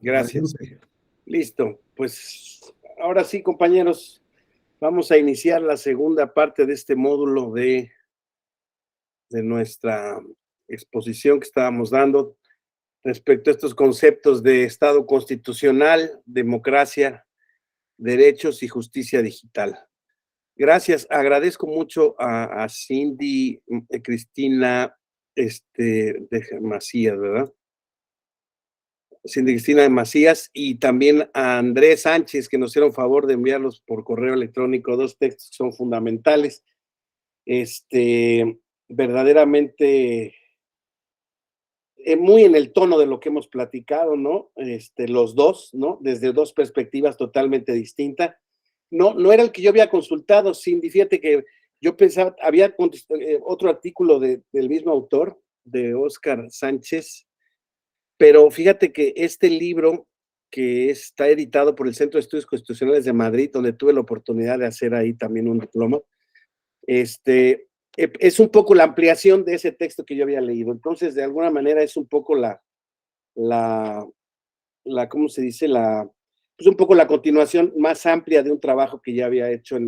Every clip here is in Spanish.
Gracias. Listo. Pues ahora sí, compañeros, vamos a iniciar la segunda parte de este módulo de nuestra exposición que estábamos dando respecto a estos conceptos de Estado constitucional, democracia, derechos y justicia digital. Gracias, agradezco mucho a Cindy, Cristina, Macías, ¿verdad? Cindy Cristina Macías y también a Andrés Sánchez, que nos hicieron favor de enviarlos por correo electrónico, dos textos que son fundamentales. Verdaderamente muy en el tono de lo que hemos platicado, ¿no? Los dos, ¿no? Desde dos perspectivas totalmente distintas. No era el que yo había consultado, Cindy, fíjate que yo pensaba, había otro artículo del mismo autor, de Óscar Sánchez, pero fíjate que este libro que está editado por el Centro de Estudios Constitucionales de Madrid, donde tuve la oportunidad de hacer ahí también un diploma, es un poco la ampliación de ese texto que yo había leído. Entonces, de alguna manera es un poco ¿cómo se dice? Pues un poco la continuación más amplia de un trabajo que ya había hecho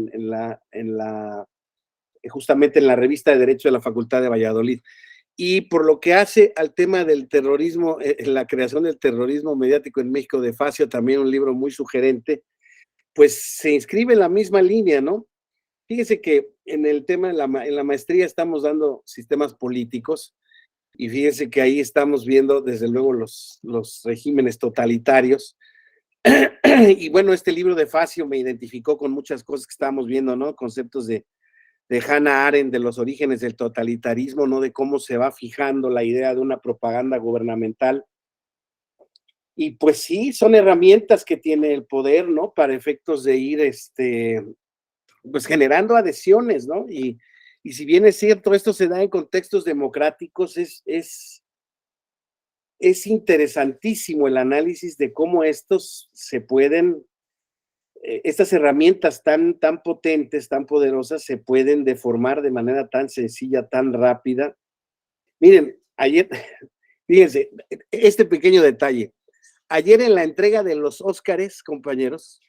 justamente en la revista de Derecho de la Facultad de Valladolid. Y por lo que hace al tema del terrorismo, la creación del terrorismo mediático en México de Facio, también un libro muy sugerente, pues se inscribe en la misma línea, ¿no? Fíjese que en el tema en la maestría estamos dando sistemas políticos y fíjese que ahí estamos viendo desde luego los regímenes totalitarios. Y bueno, este libro de Facio me identificó con muchas cosas que estábamos viendo, ¿no? Conceptos de Hannah Arendt, de los orígenes del totalitarismo, ¿no? De cómo se va fijando la idea de una propaganda gubernamental. Y pues sí, son herramientas que tiene el poder, ¿no? Para efectos de ir, pues generando adhesiones, ¿no? Y si bien es cierto, esto se da en contextos democráticos, es interesantísimo el análisis de cómo estos se pueden, estas herramientas tan potentes, tan poderosas, se pueden deformar de manera tan sencilla, tan rápida. Miren, ayer, fíjense, este pequeño detalle. Ayer en la entrega de los Óscares, compañeros,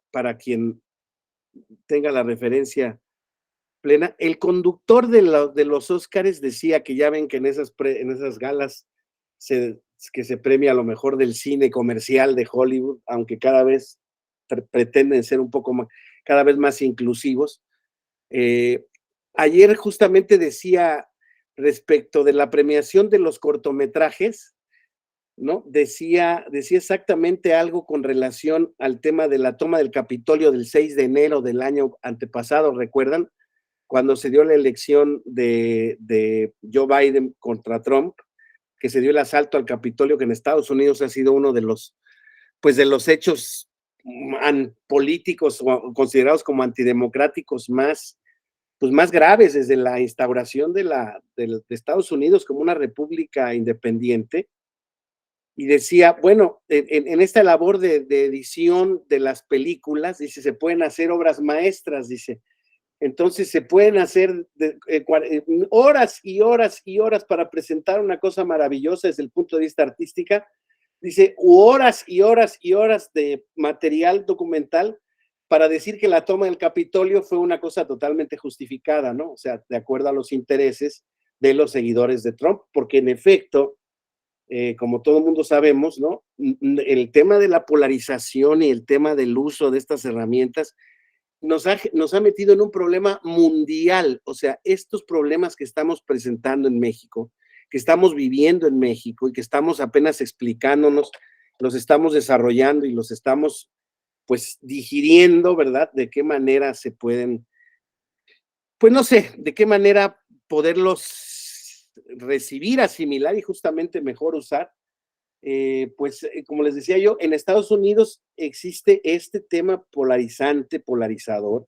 para quien tenga la referencia plena, el conductor de los Óscares decía que ya ven que en esas galas que se premia a lo mejor del cine comercial de Hollywood, aunque cada vez pretenden ser un poco más, cada vez más inclusivos. Ayer justamente decía respecto de la premiación de los cortometrajes, ¿no? Decía exactamente algo con relación al tema de la toma del Capitolio del 6 de enero del año antepasado, ¿recuerdan? Cuando se dio la elección de Joe Biden contra Trump, que se dio el asalto al Capitolio, que en Estados Unidos ha sido uno de los hechos políticos considerados como antidemocráticos más graves desde la instauración de Estados Unidos como una república independiente. Y decía, bueno, en esta labor de edición de las películas, dice, se pueden hacer obras maestras, dice. Entonces se pueden hacer horas y horas y horas para presentar una cosa maravillosa desde el punto de vista artística, dice, horas y horas y horas de material documental para decir que la toma del Capitolio fue una cosa totalmente justificada, ¿no? O sea, de acuerdo a los intereses de los seguidores de Trump, porque en efecto, como todo el mundo sabemos, ¿no? El tema de la polarización y el tema del uso de estas herramientas nos ha metido en un problema mundial. O sea, estos problemas que estamos presentando en México, que estamos viviendo en México y que estamos apenas explicándonos, los estamos desarrollando y los estamos, pues, digiriendo, ¿verdad? De qué manera se pueden, pues no sé, de qué manera poderlos recibir, asimilar y justamente mejor usar. Como les decía yo, en Estados Unidos existe este tema polarizador,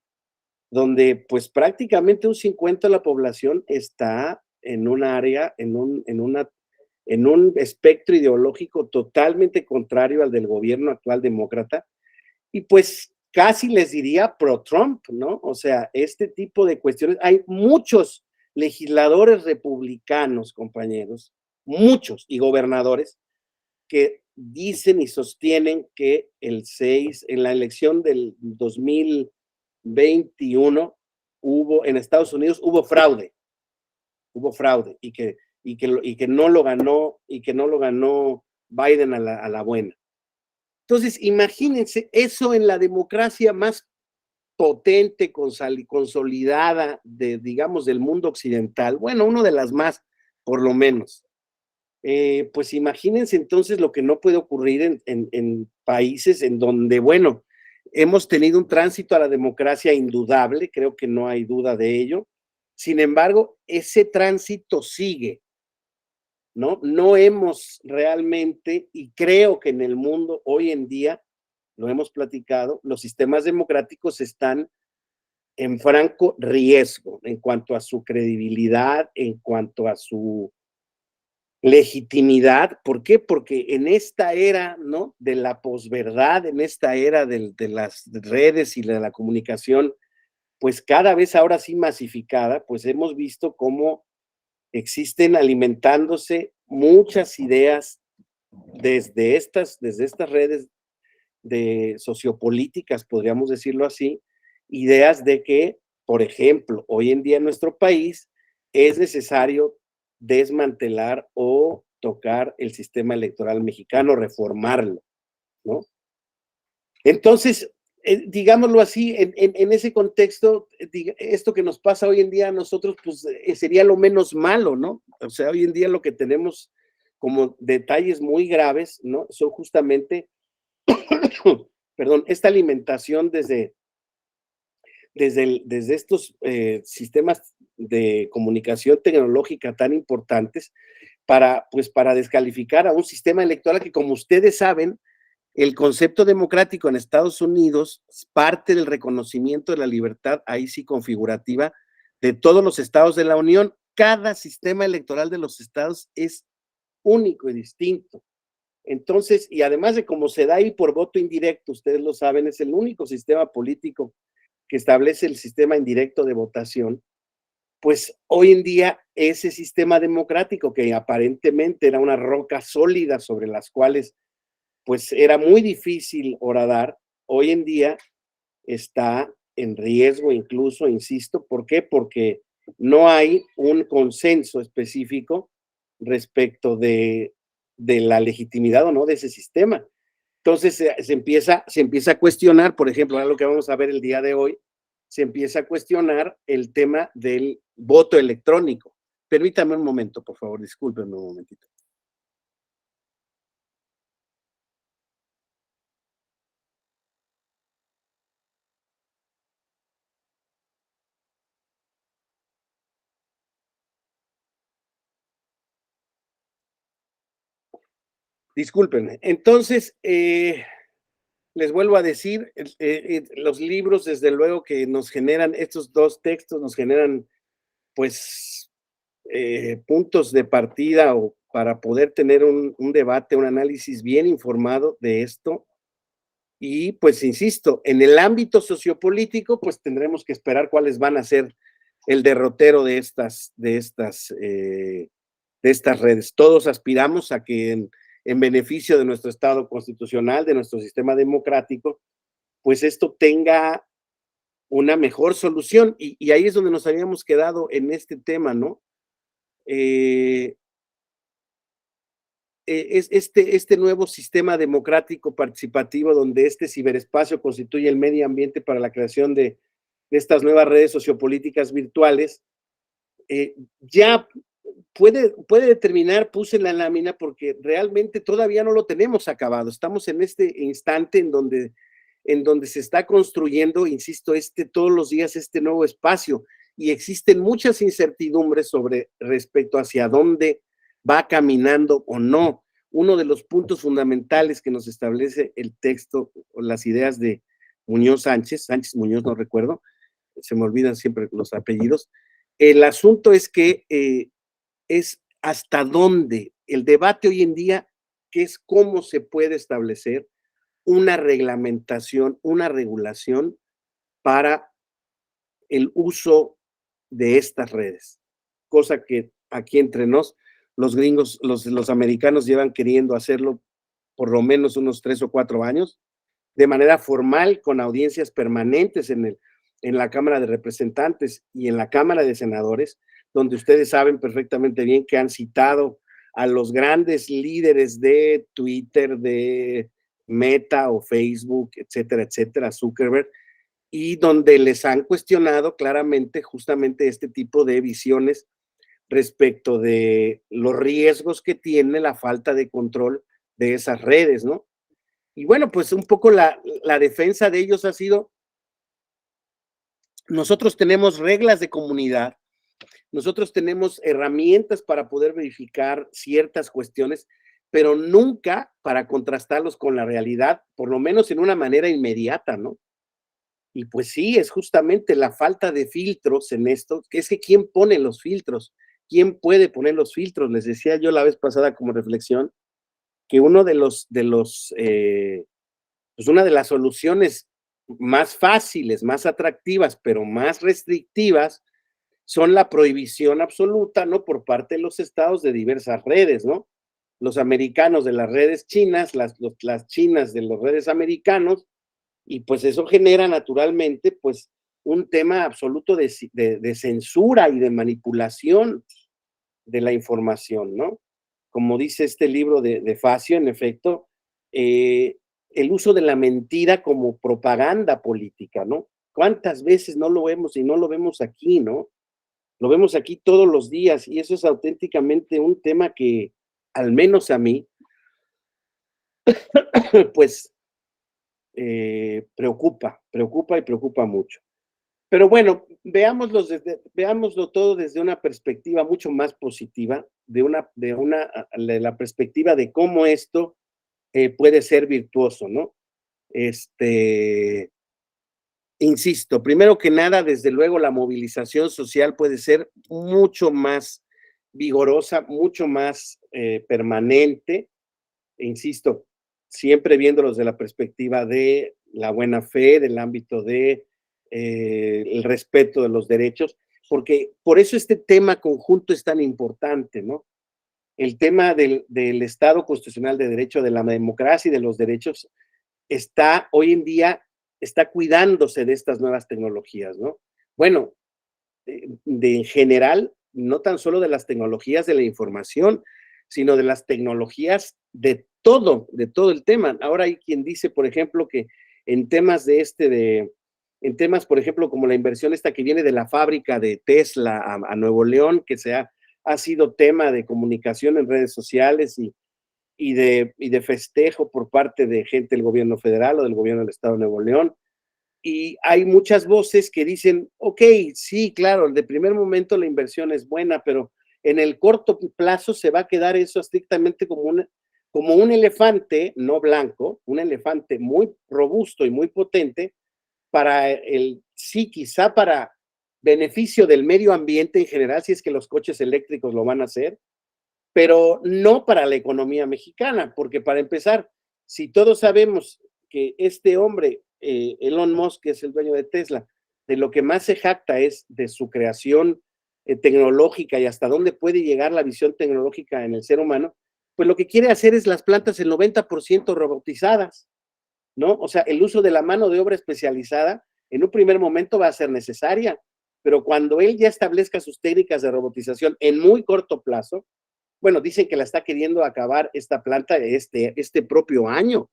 donde pues prácticamente un 50% de la población está en un área, en un espectro ideológico totalmente contrario al del gobierno actual demócrata, y pues casi les diría pro-Trump, ¿no? O sea, este tipo de cuestiones, hay muchos legisladores republicanos, compañeros, muchos, y gobernadores, que dicen y sostienen que en la elección del 2021 en Estados Unidos hubo fraude y que no lo ganó, Biden a la buena. Entonces, imagínense eso en la democracia más potente, consolidada digamos, del mundo occidental, bueno, una de las más, por lo menos. Pues imagínense entonces lo que no puede ocurrir en países en donde, bueno, hemos tenido un tránsito a la democracia indudable, creo que no hay duda de ello. Sin embargo, ese tránsito sigue, ¿no? No hemos realmente, y creo que en el mundo hoy en día, lo hemos platicado, los sistemas democráticos están en franco riesgo en cuanto a su credibilidad, en cuanto a su legitimidad. ¿Por qué? Porque en esta era, ¿no?, de la posverdad, en esta era de las redes y de la comunicación, pues cada vez ahora sí masificada, pues hemos visto cómo existen alimentándose muchas ideas desde estas redes de sociopolíticas, podríamos decirlo así, ideas de que, por ejemplo, hoy en día en nuestro país es necesario desmantelar o tocar el sistema electoral mexicano, reformarlo, ¿no? Entonces, digámoslo así, en ese contexto, esto que nos pasa hoy en día a nosotros, pues sería lo menos malo, ¿no? O sea, hoy en día lo que tenemos como detalles muy graves, ¿no? Son justamente, perdón, esta alimentación desde estos sistemas de comunicación tecnológica tan importantes para descalificar a un sistema electoral que, como ustedes saben, el concepto democrático en Estados Unidos parte del reconocimiento de la libertad, ahí sí configurativa, de todos los estados de la Unión. Cada sistema electoral de los estados es único y distinto. Entonces, y además de cómo se da ahí por voto indirecto, ustedes lo saben, es el único sistema político que establece el sistema indirecto de votación. Pues hoy en día ese sistema democrático, que aparentemente era una roca sólida sobre las cuales pues era muy difícil horadar, hoy en día está en riesgo incluso, insisto. ¿Por qué? Porque no hay un consenso específico respecto de la legitimidad o no de ese sistema. Entonces se empieza a cuestionar, por ejemplo, ahora lo que vamos a ver el día de hoy, se empieza a cuestionar el tema del voto electrónico. Permítame un momento, por favor, discúlpenme un momentito. Discúlpenme. Entonces, les vuelvo a decir, los libros, desde luego que nos generan, estos dos textos nos generan, pues, puntos de partida o para poder tener un debate, un análisis bien informado de esto. Y pues insisto, en el ámbito sociopolítico, pues tendremos que esperar cuáles van a ser el derrotero de estas redes. Todos aspiramos a que en beneficio de nuestro Estado constitucional, de nuestro sistema democrático, pues esto tenga una mejor solución. Y ahí es donde nos habíamos quedado en este tema, ¿no? Es este nuevo sistema democrático participativo, donde este ciberespacio constituye el medio ambiente para la creación de estas nuevas redes sociopolíticas virtuales, ya puede determinar, puse en la lámina, porque realmente todavía no lo tenemos acabado. Estamos en este instante en donde se está construyendo, insisto, todos los días este nuevo espacio, y existen muchas incertidumbres sobre respecto hacia dónde va caminando o no. Uno de los puntos fundamentales que nos establece el texto o las ideas de Sánchez Muñoz, no recuerdo, se me olvidan siempre los apellidos. El asunto es que es hasta dónde el debate hoy en día, que es cómo se puede establecer una reglamentación, una regulación para el uso de estas redes, cosa que aquí entre nos, los gringos, los americanos llevan queriendo hacerlo por lo menos unos 3 o 4 años, de manera formal, con audiencias permanentes en la Cámara de Representantes y en la Cámara de Senadores, donde ustedes saben perfectamente bien que han citado a los grandes líderes de Twitter, de Meta o Facebook, etcétera, etcétera, Zuckerberg, y donde les han cuestionado claramente justamente este tipo de visiones respecto de los riesgos que tiene la falta de control de esas redes, ¿no? Y bueno, pues un poco la defensa de ellos ha sido, nosotros tenemos reglas de comunidad, nosotros tenemos herramientas para poder verificar ciertas cuestiones, pero nunca para contrastarlos con la realidad, por lo menos en una manera inmediata, ¿no? Y pues sí, es justamente la falta de filtros en esto, que es que ¿quién pone los filtros? ¿Quién puede poner los filtros? Les decía yo la vez pasada como reflexión que uno pues una de las soluciones más fáciles, más atractivas, pero más restrictivas, son la prohibición absoluta, ¿no? Por parte de los estados de diversas redes, ¿no? Los americanos de las redes chinas, las chinas de las redes americanos, y pues eso genera naturalmente, pues, un tema absoluto de censura y de manipulación de la información, ¿no? Como dice este libro de Facio, en efecto, el uso de la mentira como propaganda política, ¿no? ¿Cuántas veces no lo vemos y no lo vemos aquí, ¿no? Lo vemos aquí todos los días y eso es auténticamente un tema que, al menos a mí, pues preocupa y preocupa mucho. Pero bueno, veámoslo todo desde una perspectiva mucho más positiva, de la perspectiva de cómo esto puede ser virtuoso, ¿no? Este, insisto, primero que nada, desde luego la movilización social puede ser mucho más vigorosa, mucho más permanente, insisto, siempre viéndolos de la perspectiva de la buena fe, del ámbito de el respeto de los derechos, porque por eso este tema conjunto es tan importante, ¿no? El tema del Estado constitucional de derecho, de la democracia y de los derechos está hoy en día, está cuidándose de estas nuevas tecnologías, ¿no? Bueno, en general, no tan solo de las tecnologías de la información, sino de las tecnologías de todo el tema. Ahora hay quien dice, por ejemplo, que en temas en temas, por ejemplo, como la inversión esta que viene de la fábrica de Tesla a Nuevo León, que ha sido tema de comunicación en redes sociales y de festejo por parte de gente del gobierno federal o del gobierno del estado de Nuevo León. Y hay muchas voces que dicen, ok, sí, claro, de primer momento la inversión es buena, pero en el corto plazo se va a quedar eso estrictamente como un elefante no blanco, un elefante muy robusto y muy potente para sí, quizá para beneficio del medio ambiente en general, si es que los coches eléctricos lo van a hacer, pero no para la economía mexicana, porque para empezar, si todos sabemos que este hombre, Elon Musk, que es el dueño de Tesla, de lo que más se jacta es de su creación tecnológica y hasta dónde puede llegar la visión tecnológica en el ser humano, pues lo que quiere hacer es las plantas el 90% robotizadas, ¿no? O sea, el uso de la mano de obra especializada en un primer momento va a ser necesaria, pero cuando él ya establezca sus técnicas de robotización en muy corto plazo, bueno, dicen que la está queriendo acabar esta planta este propio año,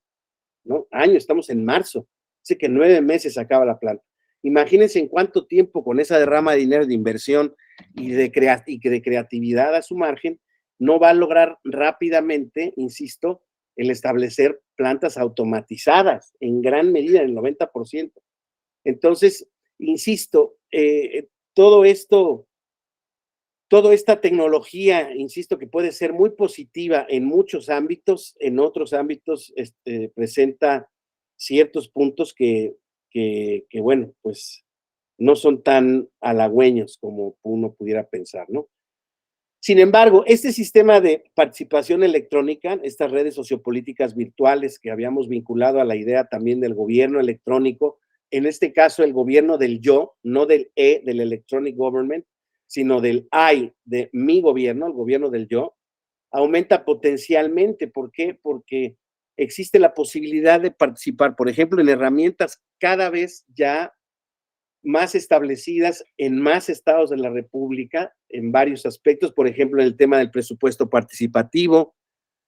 ¿no? Año, estamos en marzo. Dice que en 9 meses acaba la planta. Imagínense en cuánto tiempo con esa derrama de dinero de inversión y de creatividad a su margen, no va a lograr rápidamente, insisto, el establecer plantas automatizadas en gran medida, en el 90%. Entonces, insisto, todo esto toda esta tecnología, insisto, que puede ser muy positiva en muchos ámbitos, en otros ámbitos presenta ciertos puntos que, bueno, pues no son tan halagüeños como uno pudiera pensar, ¿no? Sin embargo, este sistema de participación electrónica, estas redes sociopolíticas virtuales que habíamos vinculado a la idea también del gobierno electrónico, en este caso el gobierno del yo, no del del electronic government, sino del I, de mi gobierno, el gobierno del yo, aumenta potencialmente. ¿Por qué? Porque existe la posibilidad de participar, por ejemplo, en herramientas cada vez ya más establecidas en más estados de la República, en varios aspectos, por ejemplo, en el tema del presupuesto participativo,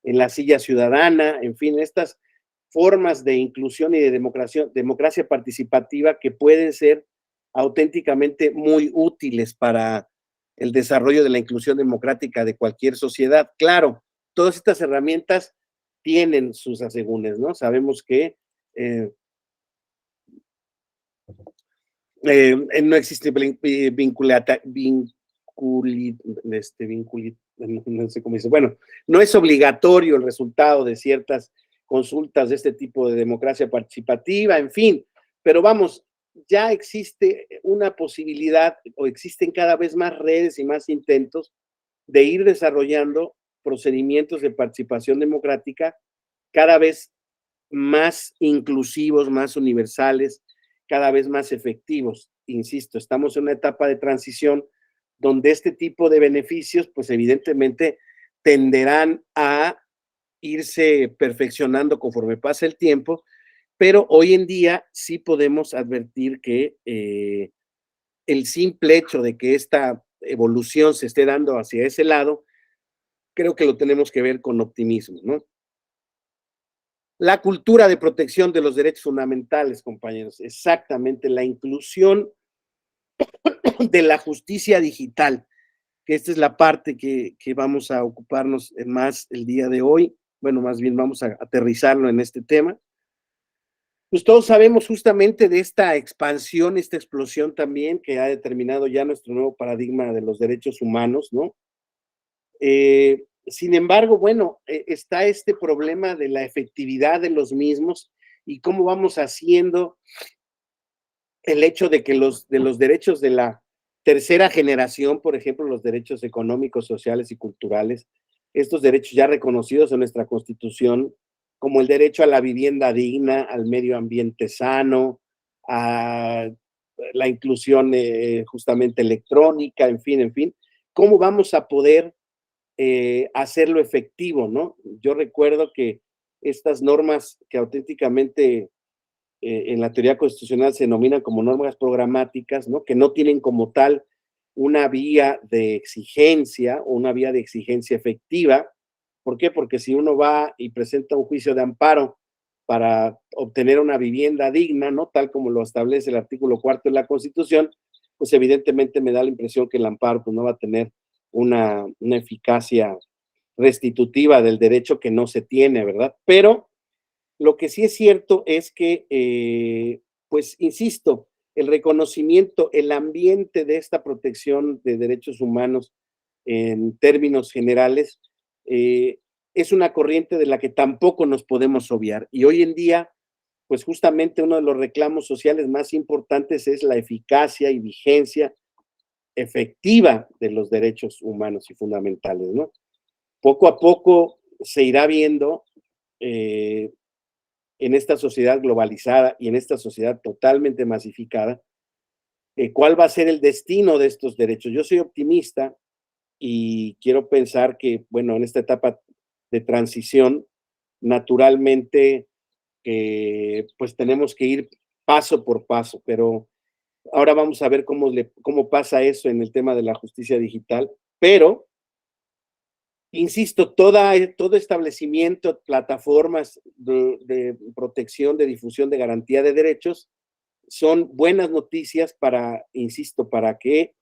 en la silla ciudadana, en fin, estas formas de inclusión y de democracia participativa que pueden ser auténticamente muy útiles para el desarrollo de la inclusión democrática de cualquier sociedad. Claro, todas estas herramientas tienen sus asegúnes, ¿no? Sabemos que no existe no sé cómo dice, bueno, no es obligatorio el resultado de ciertas consultas de este tipo de democracia participativa, en fin, pero vamos, ya existe una posibilidad o existen cada vez más redes y más intentos de ir desarrollando procedimientos de participación democrática cada vez más inclusivos, más universales, cada vez más efectivos. Insisto, estamos en una etapa de transición donde este tipo de beneficios, pues evidentemente tenderán a irse perfeccionando conforme pasa el tiempo, pero hoy en día sí podemos advertir que el simple hecho de que esta evolución se esté dando hacia ese lado, creo que lo tenemos que ver con optimismo, ¿no? La cultura de protección de los derechos fundamentales, compañeros, exactamente, la inclusión de la justicia digital, que esta es la parte que vamos a ocuparnos más el día de hoy. Bueno, más bien vamos a aterrizarlo en este tema. Pues todos sabemos justamente de esta expansión, esta explosión también que ha determinado ya nuestro nuevo paradigma de los derechos humanos, ¿no? Sin embargo, bueno, está este problema de la efectividad de los mismos y cómo vamos haciendo el hecho de que de los derechos de la tercera generación, por ejemplo, los derechos económicos, sociales y culturales, estos derechos ya reconocidos en nuestra Constitución, como el derecho a la vivienda digna, al medio ambiente sano, a la inclusión justamente electrónica, en fin, ¿cómo vamos a poder hacerlo efectivo, ¿no? Yo recuerdo que estas normas que auténticamente en la teoría constitucional se denominan como normas programáticas, ¿no? Que no tienen como tal una vía de exigencia o una vía de exigencia efectiva. ¿Por qué? Porque si uno va y presenta un juicio de amparo para obtener una vivienda digna, ¿no? Tal como lo establece el artículo 4 de la Constitución, pues evidentemente me da la impresión que el amparo pues, no va a tener una eficacia restitutiva del derecho que no se tiene, ¿verdad? Pero lo que sí es cierto es que, pues, insisto, el reconocimiento, el ambiente de esta protección de derechos humanos en términos generales, es una corriente de la que tampoco nos podemos obviar. Y hoy en día, pues justamente uno de los reclamos sociales más importantes es la eficacia y vigencia efectiva de los derechos humanos y fundamentales, ¿no? Poco a poco se irá viendo en esta sociedad globalizada y en esta sociedad totalmente masificada, ¿cuál va a ser el destino de estos derechos? Yo soy optimista y quiero pensar que, bueno, en esta etapa de transición, naturalmente, pues tenemos que ir paso por paso, pero ahora vamos a ver cómo pasa eso en el tema de la justicia digital, pero insisto, todo establecimiento, plataformas de protección, de difusión, de garantía de derechos, son buenas noticias para, insisto, para que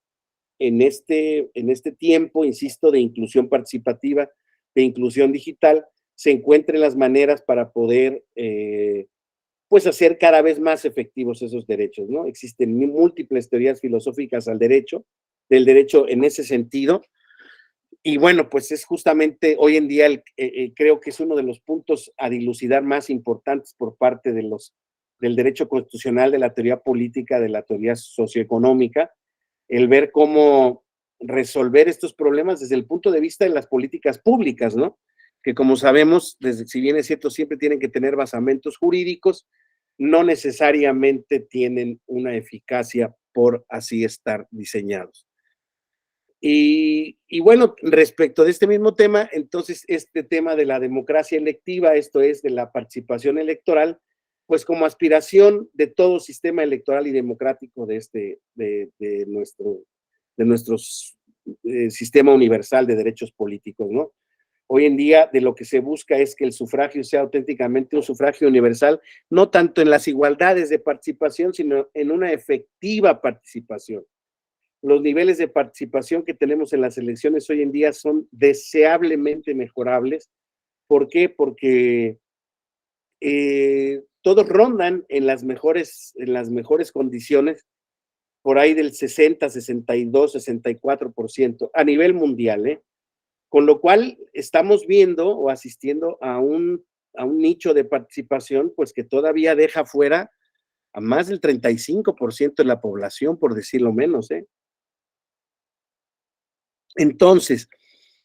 en este tiempo, insisto, de inclusión participativa, de inclusión digital, se encuentren las maneras para poder, pues, hacer cada vez más efectivos esos derechos, ¿no? Existen múltiples teorías filosóficas del derecho en ese sentido, y bueno, pues es justamente hoy en día creo que es uno de los puntos a dilucidar más importantes por parte del derecho constitucional, de la teoría política, de la teoría socioeconómica, el ver cómo resolver estos problemas desde el punto de vista de las políticas públicas, ¿no? Que como sabemos, si bien es cierto, siempre tienen que tener basamentos jurídicos, no necesariamente tienen una eficacia por así estar diseñados. Y bueno, respecto de este mismo tema, entonces este tema de la democracia electiva, esto es de la participación electoral, pues como aspiración de todo sistema electoral y democrático de nuestro sistema universal de derechos políticos, ¿no? Hoy en día de lo que se busca es que el sufragio sea auténticamente un sufragio universal, no tanto en las igualdades de participación, sino en una efectiva participación. Los niveles de participación que tenemos en las elecciones hoy en día son deseablemente mejorables. ¿Por qué? Porque todos rondan en las mejores condiciones, por ahí del 60, 62, 64% a nivel mundial, ¿eh? Con lo cual estamos viendo o asistiendo a un nicho de participación, pues que todavía deja fuera a más del 35% de la población, por decirlo menos, ¿eh? Entonces,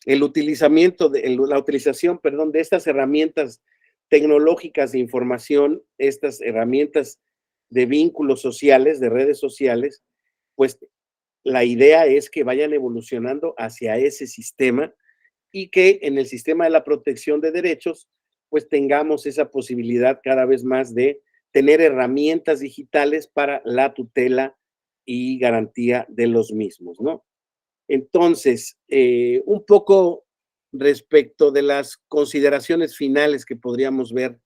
la utilización, perdón, de estas herramientas tecnológicas de información, estas herramientas de vínculos sociales, de redes sociales, pues la idea es que vayan evolucionando hacia ese sistema y que en el sistema de la protección de derechos, pues tengamos esa posibilidad cada vez más de tener herramientas digitales para la tutela y garantía de los mismos, ¿no? Entonces, un poco respecto de las consideraciones finales que podríamos ver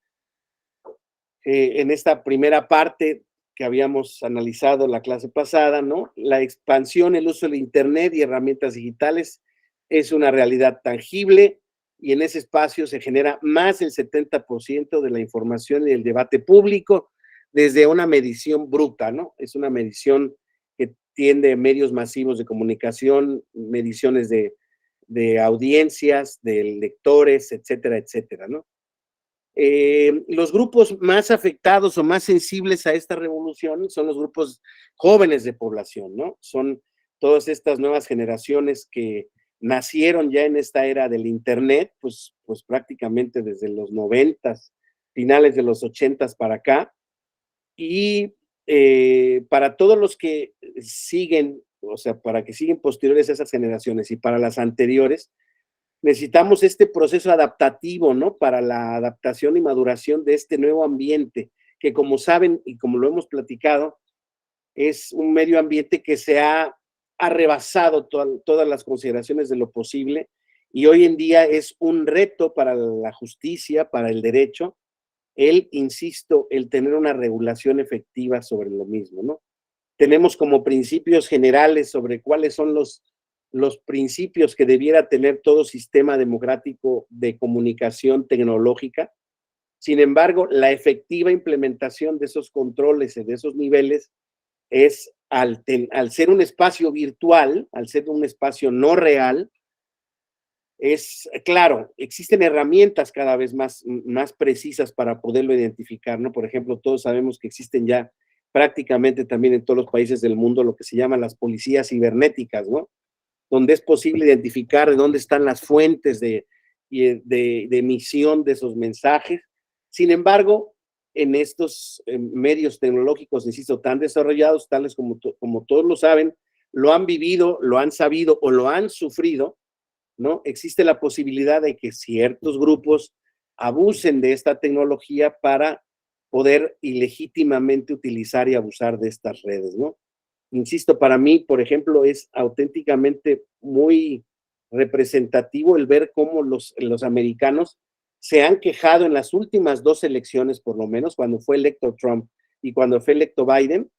en esta primera parte que habíamos analizado la clase pasada, ¿no? La expansión, el uso del Internet y herramientas digitales es una realidad tangible y en ese espacio se genera más del 70% de la información y el debate público desde una medición bruta, ¿no? Es una medición que tiende a medios masivos de comunicación, mediciones de audiencias, de lectores, etcétera, etcétera, ¿no? Los grupos más afectados o más sensibles a esta revolución son los grupos jóvenes de población, ¿no? Son todas estas nuevas generaciones que nacieron ya en esta era del Internet, pues prácticamente desde los 90, finales de los 80 para acá, y para todos los que siguen, o sea, para que siguen posteriores a esas generaciones y para las anteriores, necesitamos este proceso adaptativo, ¿no? Para la adaptación y maduración de este nuevo ambiente, que como saben y como lo hemos platicado, es un medio ambiente que ha rebasado todas las consideraciones de lo posible y hoy en día es un reto para la justicia, para el derecho, insisto, el tener una regulación efectiva sobre lo mismo, ¿no? Tenemos como principios generales sobre cuáles son los principios que debiera tener todo sistema democrático de comunicación tecnológica. Sin embargo, la efectiva implementación de esos controles y de esos niveles es al ser un espacio virtual, al ser un espacio no real, es claro, existen herramientas cada vez más precisas para poderlo identificar, ¿no? Por ejemplo, todos sabemos que existen ya prácticamente también en todos los países del mundo lo que se llaman las policías cibernéticas, ¿no? Donde es posible identificar de dónde están las fuentes de emisión de esos mensajes. Sin embargo, en estos medios tecnológicos, insisto, tan desarrollados, tales como todos lo saben, lo han vivido, lo han sabido o lo han sufrido, ¿no? Existe la posibilidad de que ciertos grupos abusen de esta tecnología para poder ilegítimamente utilizar y abusar de estas redes, ¿no? Insisto, para mí, por ejemplo, es auténticamente muy representativo el ver cómo los americanos se han quejado en las últimas dos elecciones, por lo menos, cuando fue electo Trump y cuando fue electo Biden,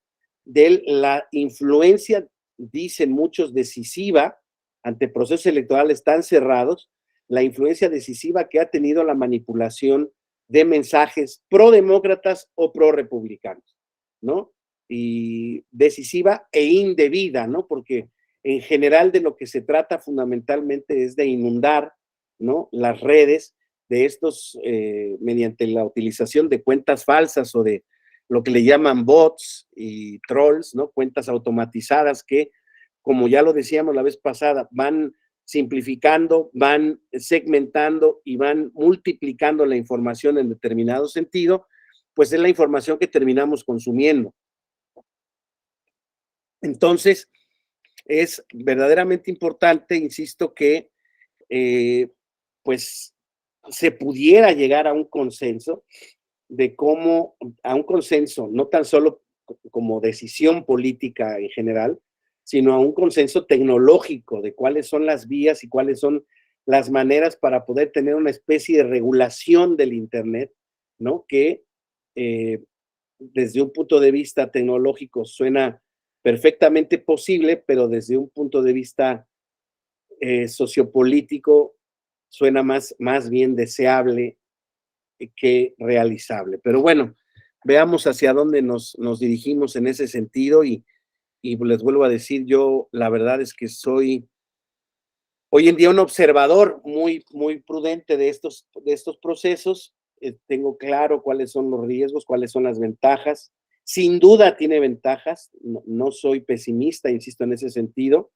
de la influencia, dicen muchos, decisiva ante procesos electorales tan cerrados, la influencia decisiva que ha tenido la manipulación de mensajes pro-demócratas o pro-republicanos, ¿no? Y decisiva e indebida, ¿no? Porque en general de lo que se trata fundamentalmente es de inundar, ¿no? Las redes de estos, mediante la utilización de cuentas falsas o de lo que le llaman bots y trolls, ¿no? Cuentas automatizadas que, como ya lo decíamos la vez pasada, van simplificando, van segmentando y van multiplicando la información en determinado sentido, pues es la información que terminamos consumiendo. Entonces, es verdaderamente importante, insisto, que pues se pudiera llegar a un consenso de cómo, a un consenso, no tan solo como decisión política en general, sino a un consenso tecnológico de cuáles son las vías y cuáles son las maneras para poder tener una especie de regulación del Internet, ¿no? Que desde un punto de vista tecnológico suena perfectamente posible, pero desde un punto de vista sociopolítico suena más bien deseable que realizable. Pero bueno, veamos hacia dónde nos dirigimos en ese sentido y les vuelvo a decir, yo la verdad es que soy hoy en día un observador muy prudente de estos procesos. Tengo claro cuáles son los riesgos, cuáles son las ventajas. Sin duda tiene ventajas, no soy pesimista, insisto en ese sentido,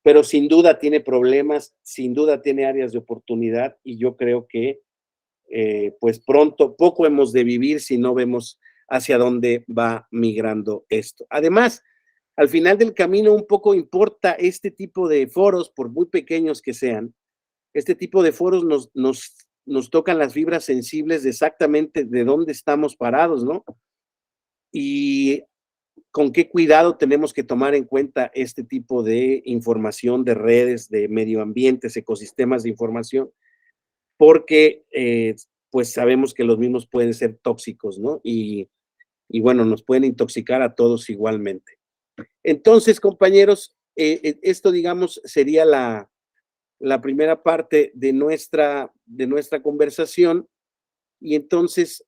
pero sin duda tiene problemas, sin duda tiene áreas de oportunidad y yo creo que pues pronto, poco hemos de vivir si no vemos hacia dónde va migrando esto. Además, al final del camino un poco importa este tipo de foros, por muy pequeños que sean, este tipo de foros nos tocan las fibras sensibles de exactamente de dónde estamos parados, ¿no? Y con qué cuidado tenemos que tomar en cuenta este tipo de información de redes, de medio ambientes, ecosistemas de información, porque pues sabemos que los mismos pueden ser tóxicos, ¿no? Y bueno, nos pueden intoxicar a todos igualmente. Entonces, compañeros, esto, digamos, sería la primera parte de nuestra conversación. Y entonces,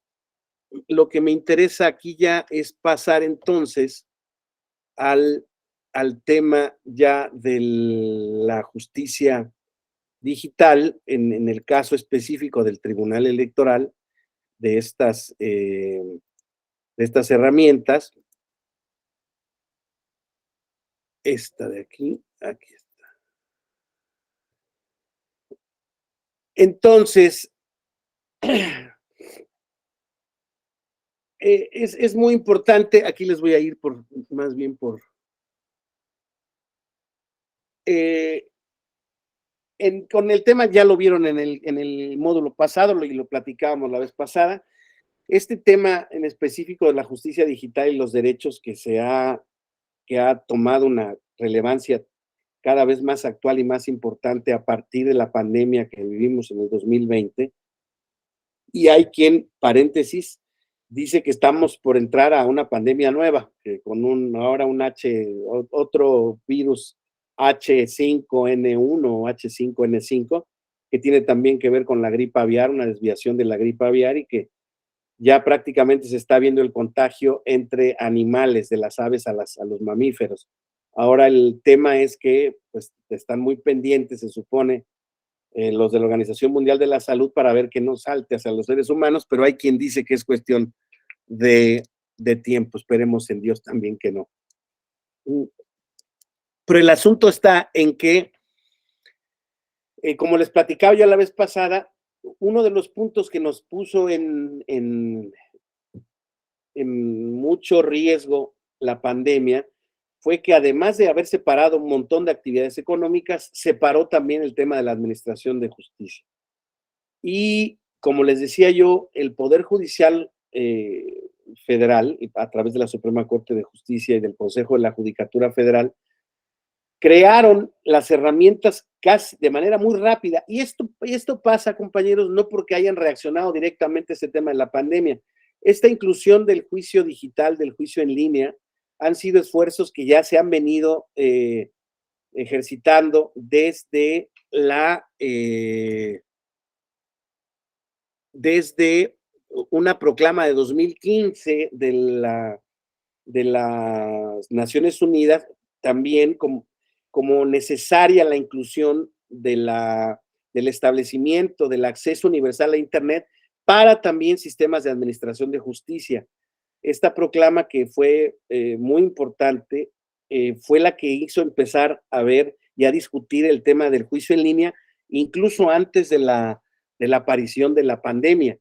lo que me interesa aquí ya es pasar entonces al, al tema ya de la justicia digital, en el caso específico del Tribunal Electoral, de estas herramientas. Esta de aquí, aquí está. Entonces, es muy importante, aquí les voy a ir por, más bien por, con el tema ya lo vieron en el módulo pasado y lo platicábamos la vez pasada. Este tema en específico de la justicia digital y los derechos que ha tomado una relevancia cada vez más actual y más importante a partir de la pandemia que vivimos en el 2020. Y hay quien, paréntesis, dice que estamos por entrar a una pandemia nueva, que con ahora otro virus H5N1 o H5N5, que tiene también que ver con la gripe aviar, una desviación de la gripe aviar y que ya prácticamente se está viendo el contagio entre animales, de las aves a los mamíferos. Ahora el tema es que pues, están muy pendientes, se supone, los de la Organización Mundial de la Salud para ver que no salte hacia los seres humanos, pero hay quien dice que es cuestión de tiempo. Esperemos en Dios también que no. Pero el asunto está en que, como les platicaba ya la vez pasada, uno de los puntos que nos puso en mucho riesgo la pandemia fue que además de haber separado un montón de actividades económicas, separó también el tema de la administración de justicia. Y como les decía yo, el Poder Judicial Federal, a través de la Suprema Corte de Justicia y del Consejo de la Judicatura Federal, crearon las herramientas casi de manera muy rápida. Y esto pasa, compañeros, no porque hayan reaccionado directamente a este tema de la pandemia. Esta inclusión del juicio digital, del juicio en línea, han sido esfuerzos que ya se han venido ejercitando desde una proclama de 2015 de las Naciones Unidas, también como necesaria la inclusión del establecimiento del acceso universal a Internet para también sistemas de administración de justicia. Esta proclama, que fue muy importante, fue la que hizo empezar a ver y a discutir el tema del juicio en línea, incluso antes de la aparición de la pandemia.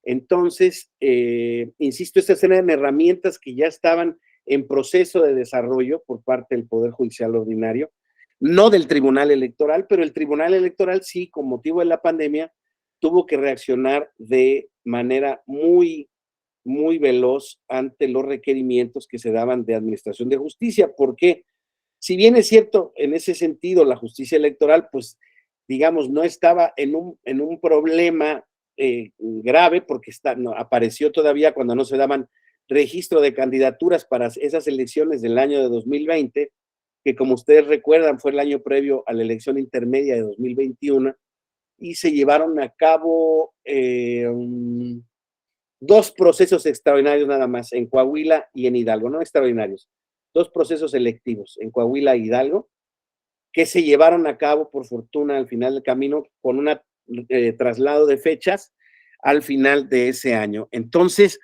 Entonces, insisto, estas eran herramientas que ya estaban en proceso de desarrollo por parte del Poder Judicial Ordinario, no del Tribunal Electoral, pero el Tribunal Electoral sí, con motivo de la pandemia, tuvo que reaccionar de manera muy veloz ante los requerimientos que se daban de administración de justicia, porque si bien es cierto, en ese sentido, la justicia electoral, pues, digamos, no estaba en un problema grave, porque no, apareció todavía cuando no se daban registro de candidaturas para esas elecciones del año de 2020, que como ustedes recuerdan fue el año previo a la elección intermedia de 2021, y se llevaron a cabo dos procesos extraordinarios nada más, en Coahuila y en Hidalgo, no extraordinarios, dos procesos electivos en Coahuila e Hidalgo, que se llevaron a cabo, por fortuna, al final del camino, con un traslado de fechas al final de ese año. Entonces,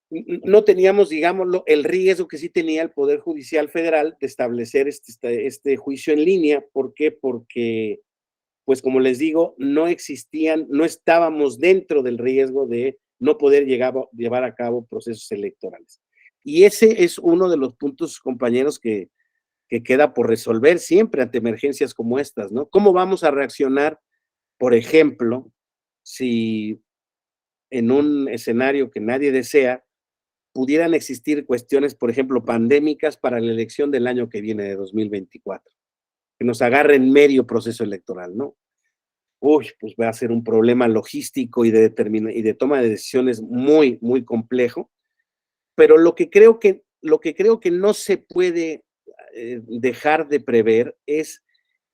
no teníamos, digámoslo, el riesgo que sí tenía el Poder Judicial Federal de establecer este juicio en línea. ¿Por qué? Porque, pues como les digo, no existían, no estábamos dentro del riesgo de no poder llevar a cabo procesos electorales. Y ese es uno de los puntos, compañeros, que queda por resolver siempre ante emergencias como estas, ¿no? ¿Cómo vamos a reaccionar, por ejemplo, si en un escenario que nadie desea, pudieran existir cuestiones, por ejemplo, pandémicas para la elección del año que viene, de 2024, que nos agarre en medio proceso electoral, ¿no? Uy, pues va a ser un problema logístico y de toma de decisiones muy complejo, pero lo que creo que no se puede dejar de prever es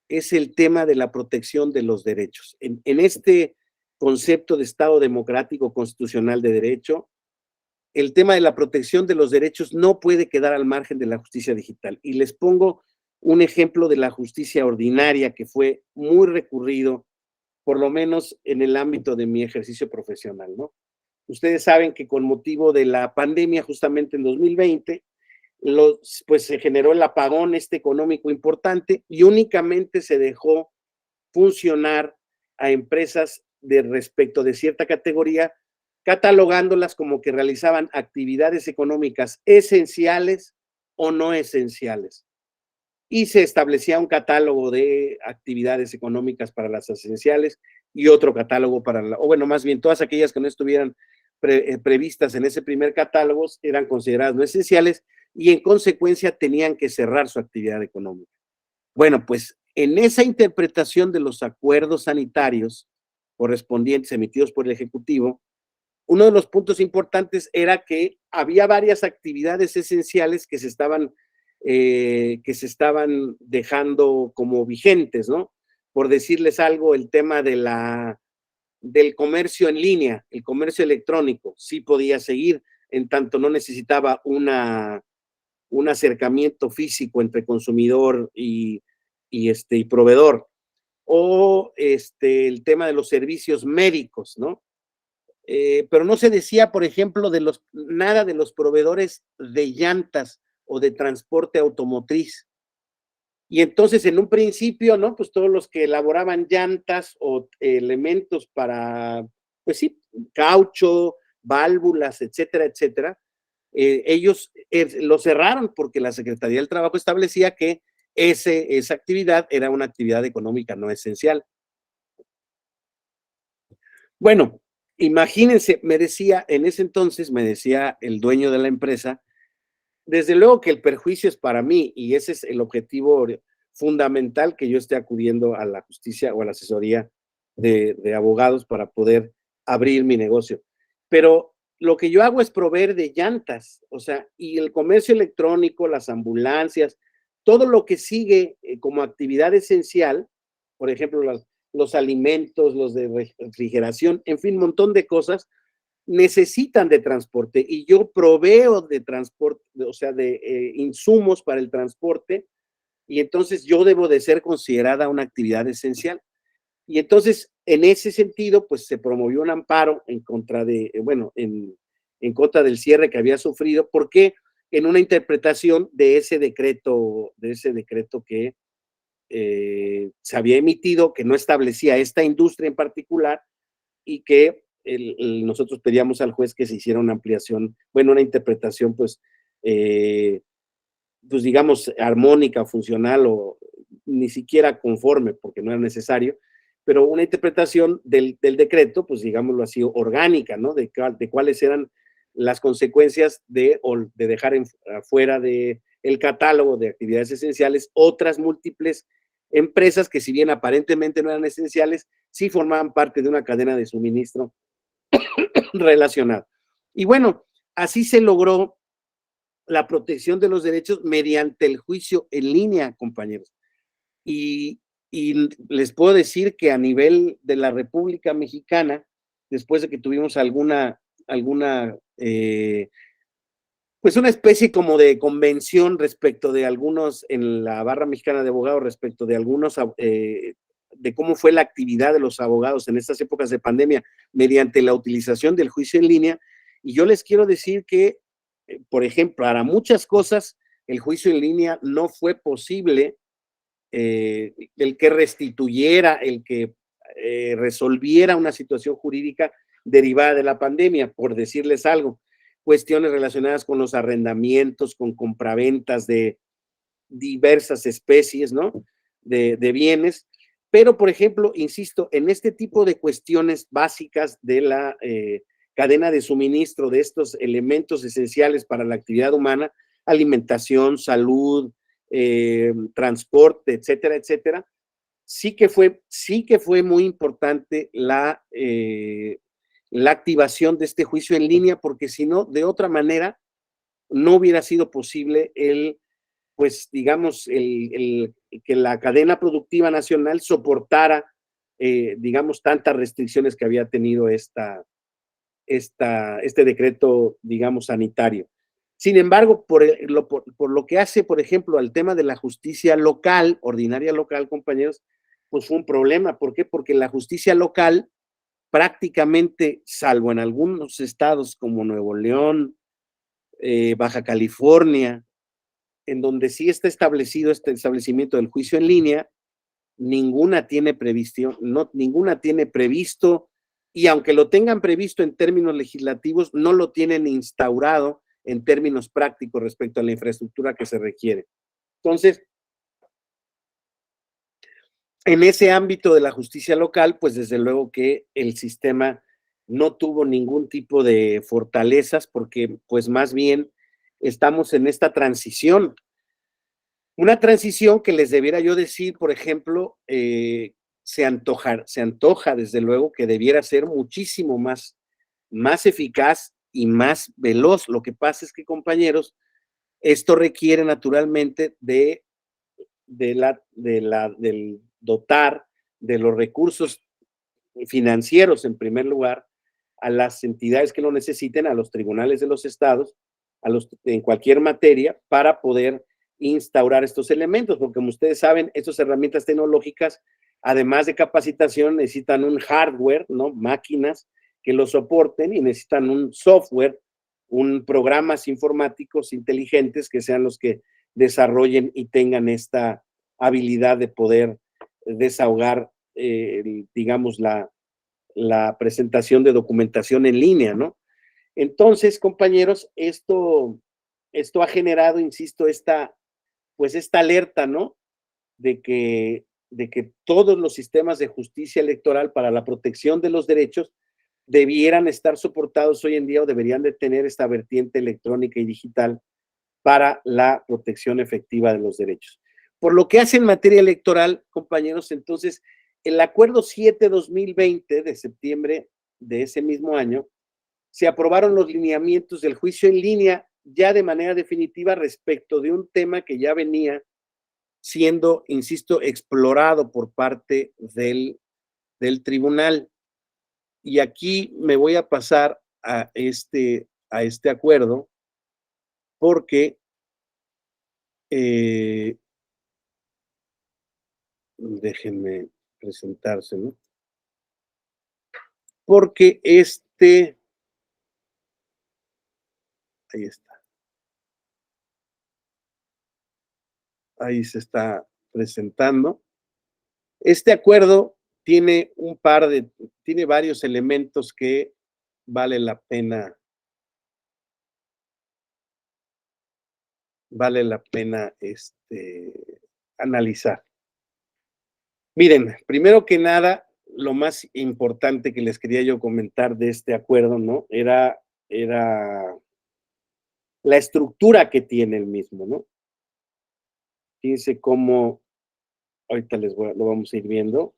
el tema de la protección de los derechos. En este concepto de Estado democrático constitucional de derecho, el tema de la protección de los derechos no puede quedar al margen de la justicia digital. Y les pongo un ejemplo de la justicia ordinaria que fue muy recurrido, por lo menos en el ámbito de mi ejercicio profesional, ¿no? Ustedes saben que con motivo de la pandemia, justamente en 2020, pues se generó el apagón económico importante y únicamente se dejó funcionar a empresas respecto de cierta categoría, catalogándolas como que realizaban actividades económicas esenciales o no esenciales. Y se establecía un catálogo de actividades económicas para las esenciales y otro catálogo o bueno, más bien todas aquellas que no estuvieran previstas en ese primer catálogo eran consideradas no esenciales y en consecuencia tenían que cerrar su actividad económica. Bueno, pues en esa interpretación de los acuerdos sanitarios correspondientes emitidos por el Ejecutivo, uno de los puntos importantes era que había varias actividades esenciales que se estaban dejando como vigentes, ¿no? Por decirles algo, el tema del comercio en línea, el comercio electrónico, sí podía seguir, en tanto no necesitaba un acercamiento físico entre consumidor y proveedor. O el tema de los servicios médicos, ¿no? Pero no se decía, por ejemplo, nada de los proveedores de llantas o de transporte automotriz. Y entonces, en un principio, ¿no? Pues todos los que elaboraban llantas o elementos para, pues sí, caucho, válvulas, etcétera, ellos lo cerraron porque la Secretaría del Trabajo establecía que esa actividad era una actividad económica no esencial. Bueno, imagínense, en ese entonces me decía el dueño de la empresa, desde luego que el perjuicio es para mí y ese es el objetivo fundamental, que yo esté acudiendo a la justicia o a la asesoría de abogados para poder abrir mi negocio. Pero lo que yo hago es proveer de llantas, o sea, y el comercio electrónico, las ambulancias, todo lo que sigue como actividad esencial, por ejemplo, los alimentos, los de refrigeración, en fin, un montón de cosas, necesitan de transporte y yo proveo de transporte, o sea, de insumos para el transporte, y entonces yo debo de ser considerada una actividad esencial. Y entonces, en ese sentido, pues se promovió un amparo en contra en contra del cierre que había sufrido, porque en una interpretación de ese decreto que se había emitido, que no establecía esta industria en particular, y que nosotros pedíamos al juez que se hiciera una ampliación, una interpretación pues pues digamos, armónica, funcional o ni siquiera conforme, porque no era necesario, pero una interpretación del decreto, pues digámoslo así, orgánica, ¿no? De cuáles eran las consecuencias de dejar afuera de el catálogo de actividades esenciales otras múltiples empresas que si bien aparentemente no eran esenciales, sí formaban parte de una cadena de suministro relacionada. Y bueno, así se logró la protección de los derechos mediante el juicio en línea, compañeros. Y, y les puedo decir que a nivel de la República Mexicana, después de que tuvimos alguna pues una especie como de convención respecto de algunos, en la barra mexicana de abogados, respecto de algunos, de cómo fue la actividad de los abogados en estas épocas de pandemia mediante la utilización del juicio en línea. Y yo les quiero decir que, por ejemplo, para muchas cosas, el juicio en línea no fue posible, el que restituyera, el que resolviera una situación jurídica derivada de la pandemia, por decirles algo, cuestiones relacionadas con los arrendamientos, con compraventas de diversas especies, ¿no? De bienes. Pero, por ejemplo, insisto, en este tipo de cuestiones básicas de la cadena de suministro de estos elementos esenciales para la actividad humana, alimentación, salud, transporte, etcétera, etcétera, sí que fue muy importante la activación de este juicio en línea, porque si no, de otra manera, no hubiera sido posible pues digamos, que la cadena productiva nacional soportara, digamos, tantas restricciones que había tenido este decreto, digamos, sanitario. Sin embargo, por lo que hace, por ejemplo, al tema de la justicia local, ordinaria local, compañeros, pues fue un problema. ¿Por qué? Porque la justicia local prácticamente, salvo en algunos estados como Nuevo León, Baja California, en donde sí está establecido este establecimiento del juicio en línea, ninguna tiene previsto, no, ninguna tiene previsto, y aunque lo tengan previsto en términos legislativos, no lo tienen instaurado en términos prácticos respecto a la infraestructura que se requiere. Entonces, en ese ámbito de la justicia local, pues desde luego que el sistema no tuvo ningún tipo de fortalezas porque pues más bien estamos en esta transición. Una transición que les debiera yo decir, por ejemplo, se antoja desde luego que debiera ser muchísimo más eficaz y más veloz. Lo que pasa es que, compañeros, esto requiere naturalmente del dotar de los recursos financieros, en primer lugar, a las entidades que lo necesiten, a los tribunales de los estados, en cualquier materia, para poder instaurar estos elementos, porque como ustedes saben, estas herramientas tecnológicas, además de capacitación, necesitan un hardware, ¿no? Máquinas que lo soporten y necesitan un software, programas informáticos inteligentes que sean los que desarrollen y tengan esta habilidad de poder desahogar, digamos, la presentación de documentación en línea, ¿no? Entonces, compañeros, esto ha generado, insisto, pues esta alerta, ¿no? De que todos los sistemas de justicia electoral para la protección de los derechos debieran estar soportados hoy en día o deberían de tener esta vertiente electrónica y digital para la protección efectiva de los derechos. Por lo que hace en materia electoral, compañeros, entonces, el acuerdo 7-2020 de septiembre de ese mismo año, se aprobaron los lineamientos del juicio en línea ya de manera definitiva respecto de un tema que ya venía siendo, insisto, explorado por parte del tribunal. Y aquí me voy a pasar a este acuerdo porque déjenme presentárselo, porque ahí está, ahí se está presentando. Este acuerdo tiene varios elementos que vale la pena vale la pena analizar. Miren, primero que nada, lo más importante que les quería yo comentar de este acuerdo, ¿no? Era la estructura que tiene el mismo, ¿no? Fíjense cómo, ahorita lo vamos a ir viendo.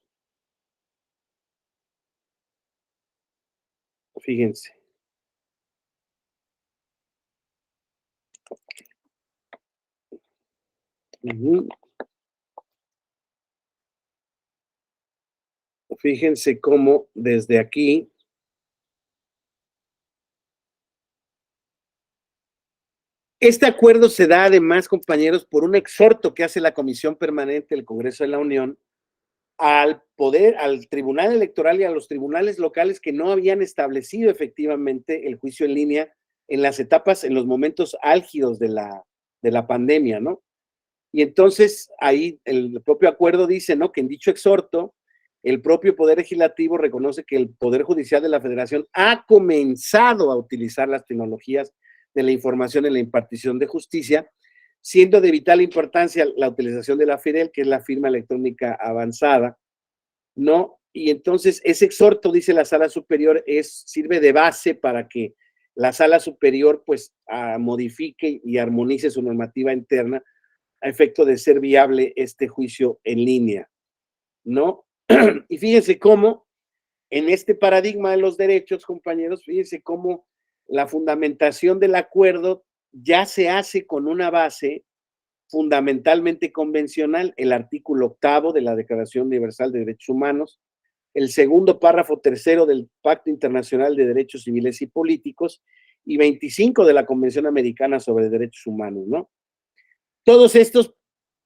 Fíjense. Ujú. Fíjense cómo desde aquí este acuerdo se da además, compañeros, por un exhorto que hace la Comisión Permanente del Congreso de la Unión al poder, al Tribunal Electoral y a los tribunales locales que no habían establecido efectivamente el juicio en línea en las etapas, en los momentos álgidos de la pandemia, ¿no? Y entonces ahí el propio acuerdo dice, ¿no? Que en dicho exhorto, el propio Poder Legislativo reconoce que el Poder Judicial de la Federación ha comenzado a utilizar las tecnologías de la información en la impartición de justicia, siendo de vital importancia la utilización de la FIREL, que es la firma electrónica avanzada, ¿no? Y entonces ese exhorto, dice la Sala Superior, sirve de base para que la Sala Superior pues modifique y armonice su normativa interna a efecto de ser viable este juicio en línea, ¿no? Y fíjense cómo en este paradigma de los derechos, compañeros, fíjense cómo la fundamentación del acuerdo ya se hace con una base fundamentalmente convencional, el artículo 8 de la Declaración Universal de Derechos Humanos, el segundo párrafo tercero del Pacto Internacional de Derechos Civiles y Políticos y 25 de la Convención Americana sobre Derechos Humanos, ¿no? Todos estos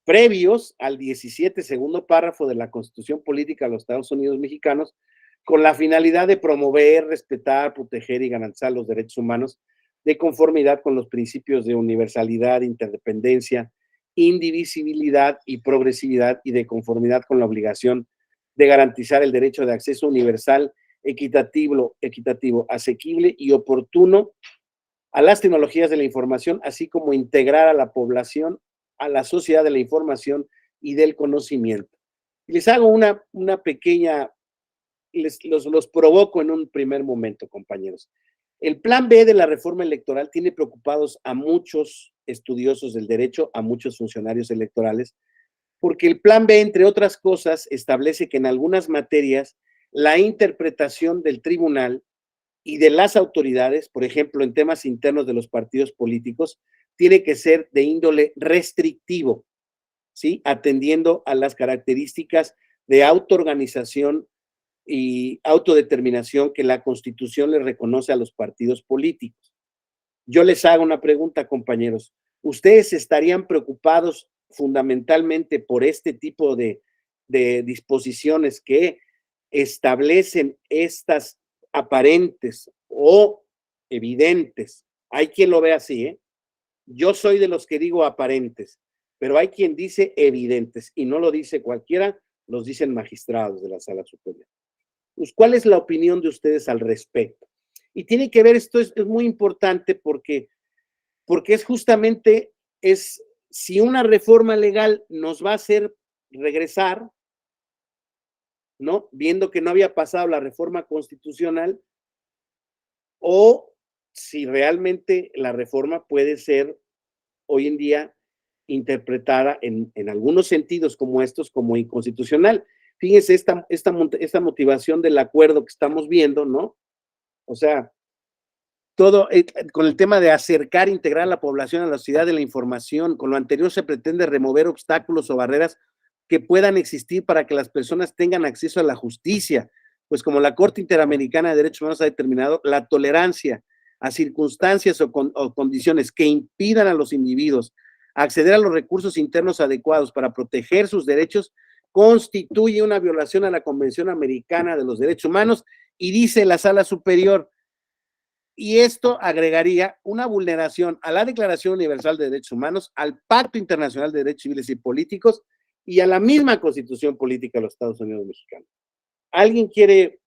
previos al 17 segundo párrafo de la Constitución Política de los Estados Unidos Mexicanos, con la finalidad de promover, respetar, proteger y garantizar los derechos humanos de conformidad con los principios de universalidad, interdependencia, indivisibilidad y progresividad y de conformidad con la obligación de garantizar el derecho de acceso universal, equitativo, asequible y oportuno a las tecnologías de la información, así como integrar a la población a la sociedad de la información y del conocimiento. Les hago una pequeña, los provoco en un primer momento, compañeros. El plan B de la reforma electoral tiene preocupados a muchos estudiosos del derecho, a muchos funcionarios electorales, porque el plan B, entre otras cosas, establece que en algunas materias la interpretación del tribunal y de las autoridades, por ejemplo, en temas internos de los partidos políticos, tiene que ser de índole restrictivo, ¿sí? Atendiendo a las características de autoorganización y autodeterminación que la Constitución le reconoce a los partidos políticos. Yo les hago una pregunta, compañeros. ¿Ustedes estarían preocupados fundamentalmente por este tipo de disposiciones que establecen estas aparentes o evidentes? Hay quien lo ve así, ¿eh? Yo soy de los que digo aparentes, pero hay quien dice evidentes y no lo dice cualquiera, los dicen magistrados de la Sala Superior. Pues, ¿cuál es la opinión de ustedes al respecto? Y tiene que ver, esto es muy importante porque es justamente, si una reforma legal nos va a hacer regresar, ¿no? Viendo que no había pasado la reforma constitucional, o si realmente la reforma puede ser hoy en día interpretada en algunos sentidos como estos como inconstitucional. Fíjense esta motivación del acuerdo que estamos viendo, ¿no? O sea, todo con el tema de acercar, integrar a la población a la sociedad de la información. Con lo anterior se pretende remover obstáculos o barreras que puedan existir para que las personas tengan acceso a la justicia, pues como la Corte Interamericana de Derechos Humanos ha determinado, la tolerancia a circunstancias o condiciones que impidan a los individuos acceder a los recursos internos adecuados para proteger sus derechos constituye una violación a la Convención Americana de los Derechos Humanos, y dice la Sala Superior, y esto agregaría una vulneración a la Declaración Universal de Derechos Humanos, al Pacto Internacional de Derechos Civiles y Políticos y a la misma Constitución Política de los Estados Unidos Mexicanos. ¿Alguien quiere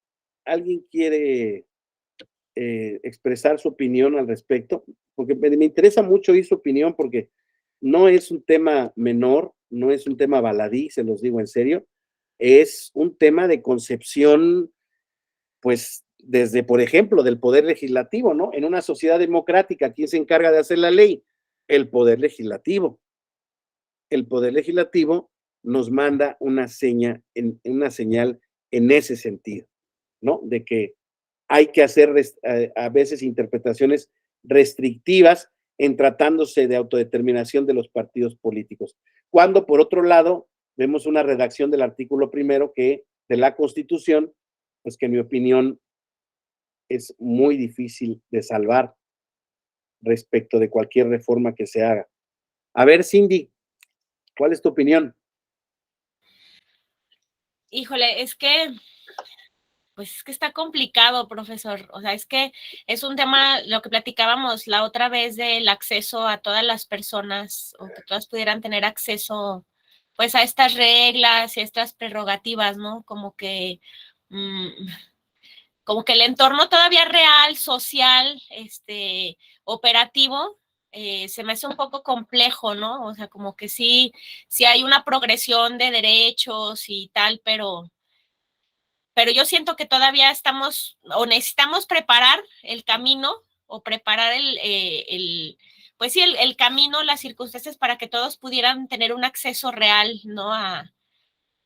expresar su opinión al respecto? Porque me interesa mucho oír su opinión, porque no es un tema menor, no es un tema baladí, se los digo en serio, es un tema de concepción, pues, desde, por ejemplo, del poder legislativo, ¿no? En una sociedad democrática, ¿quién se encarga de hacer la ley? El poder legislativo. El poder legislativo nos manda una señal en ese sentido, ¿no? De que hay que hacer a veces interpretaciones restrictivas en tratándose de autodeterminación de los partidos políticos. Cuando, por otro lado, vemos una redacción del artículo primero de la Constitución, pues que en mi opinión es muy difícil de salvar respecto de cualquier reforma que se haga. A ver, Cindy, ¿cuál es tu opinión? Híjole, pues es que está complicado, profesor. O sea, es que es un tema, lo que platicábamos la otra vez del acceso a todas las personas, o que todas pudieran tener acceso, pues, a estas reglas y estas prerrogativas, ¿no? Como que el entorno todavía real, social, operativo, se me hace un poco complejo, ¿no? O sea, como que sí hay una progresión de derechos y tal, pero yo siento que todavía estamos o necesitamos preparar el camino o preparar pues sí, el camino, las circunstancias para que todos pudieran tener un acceso real, ¿no? A,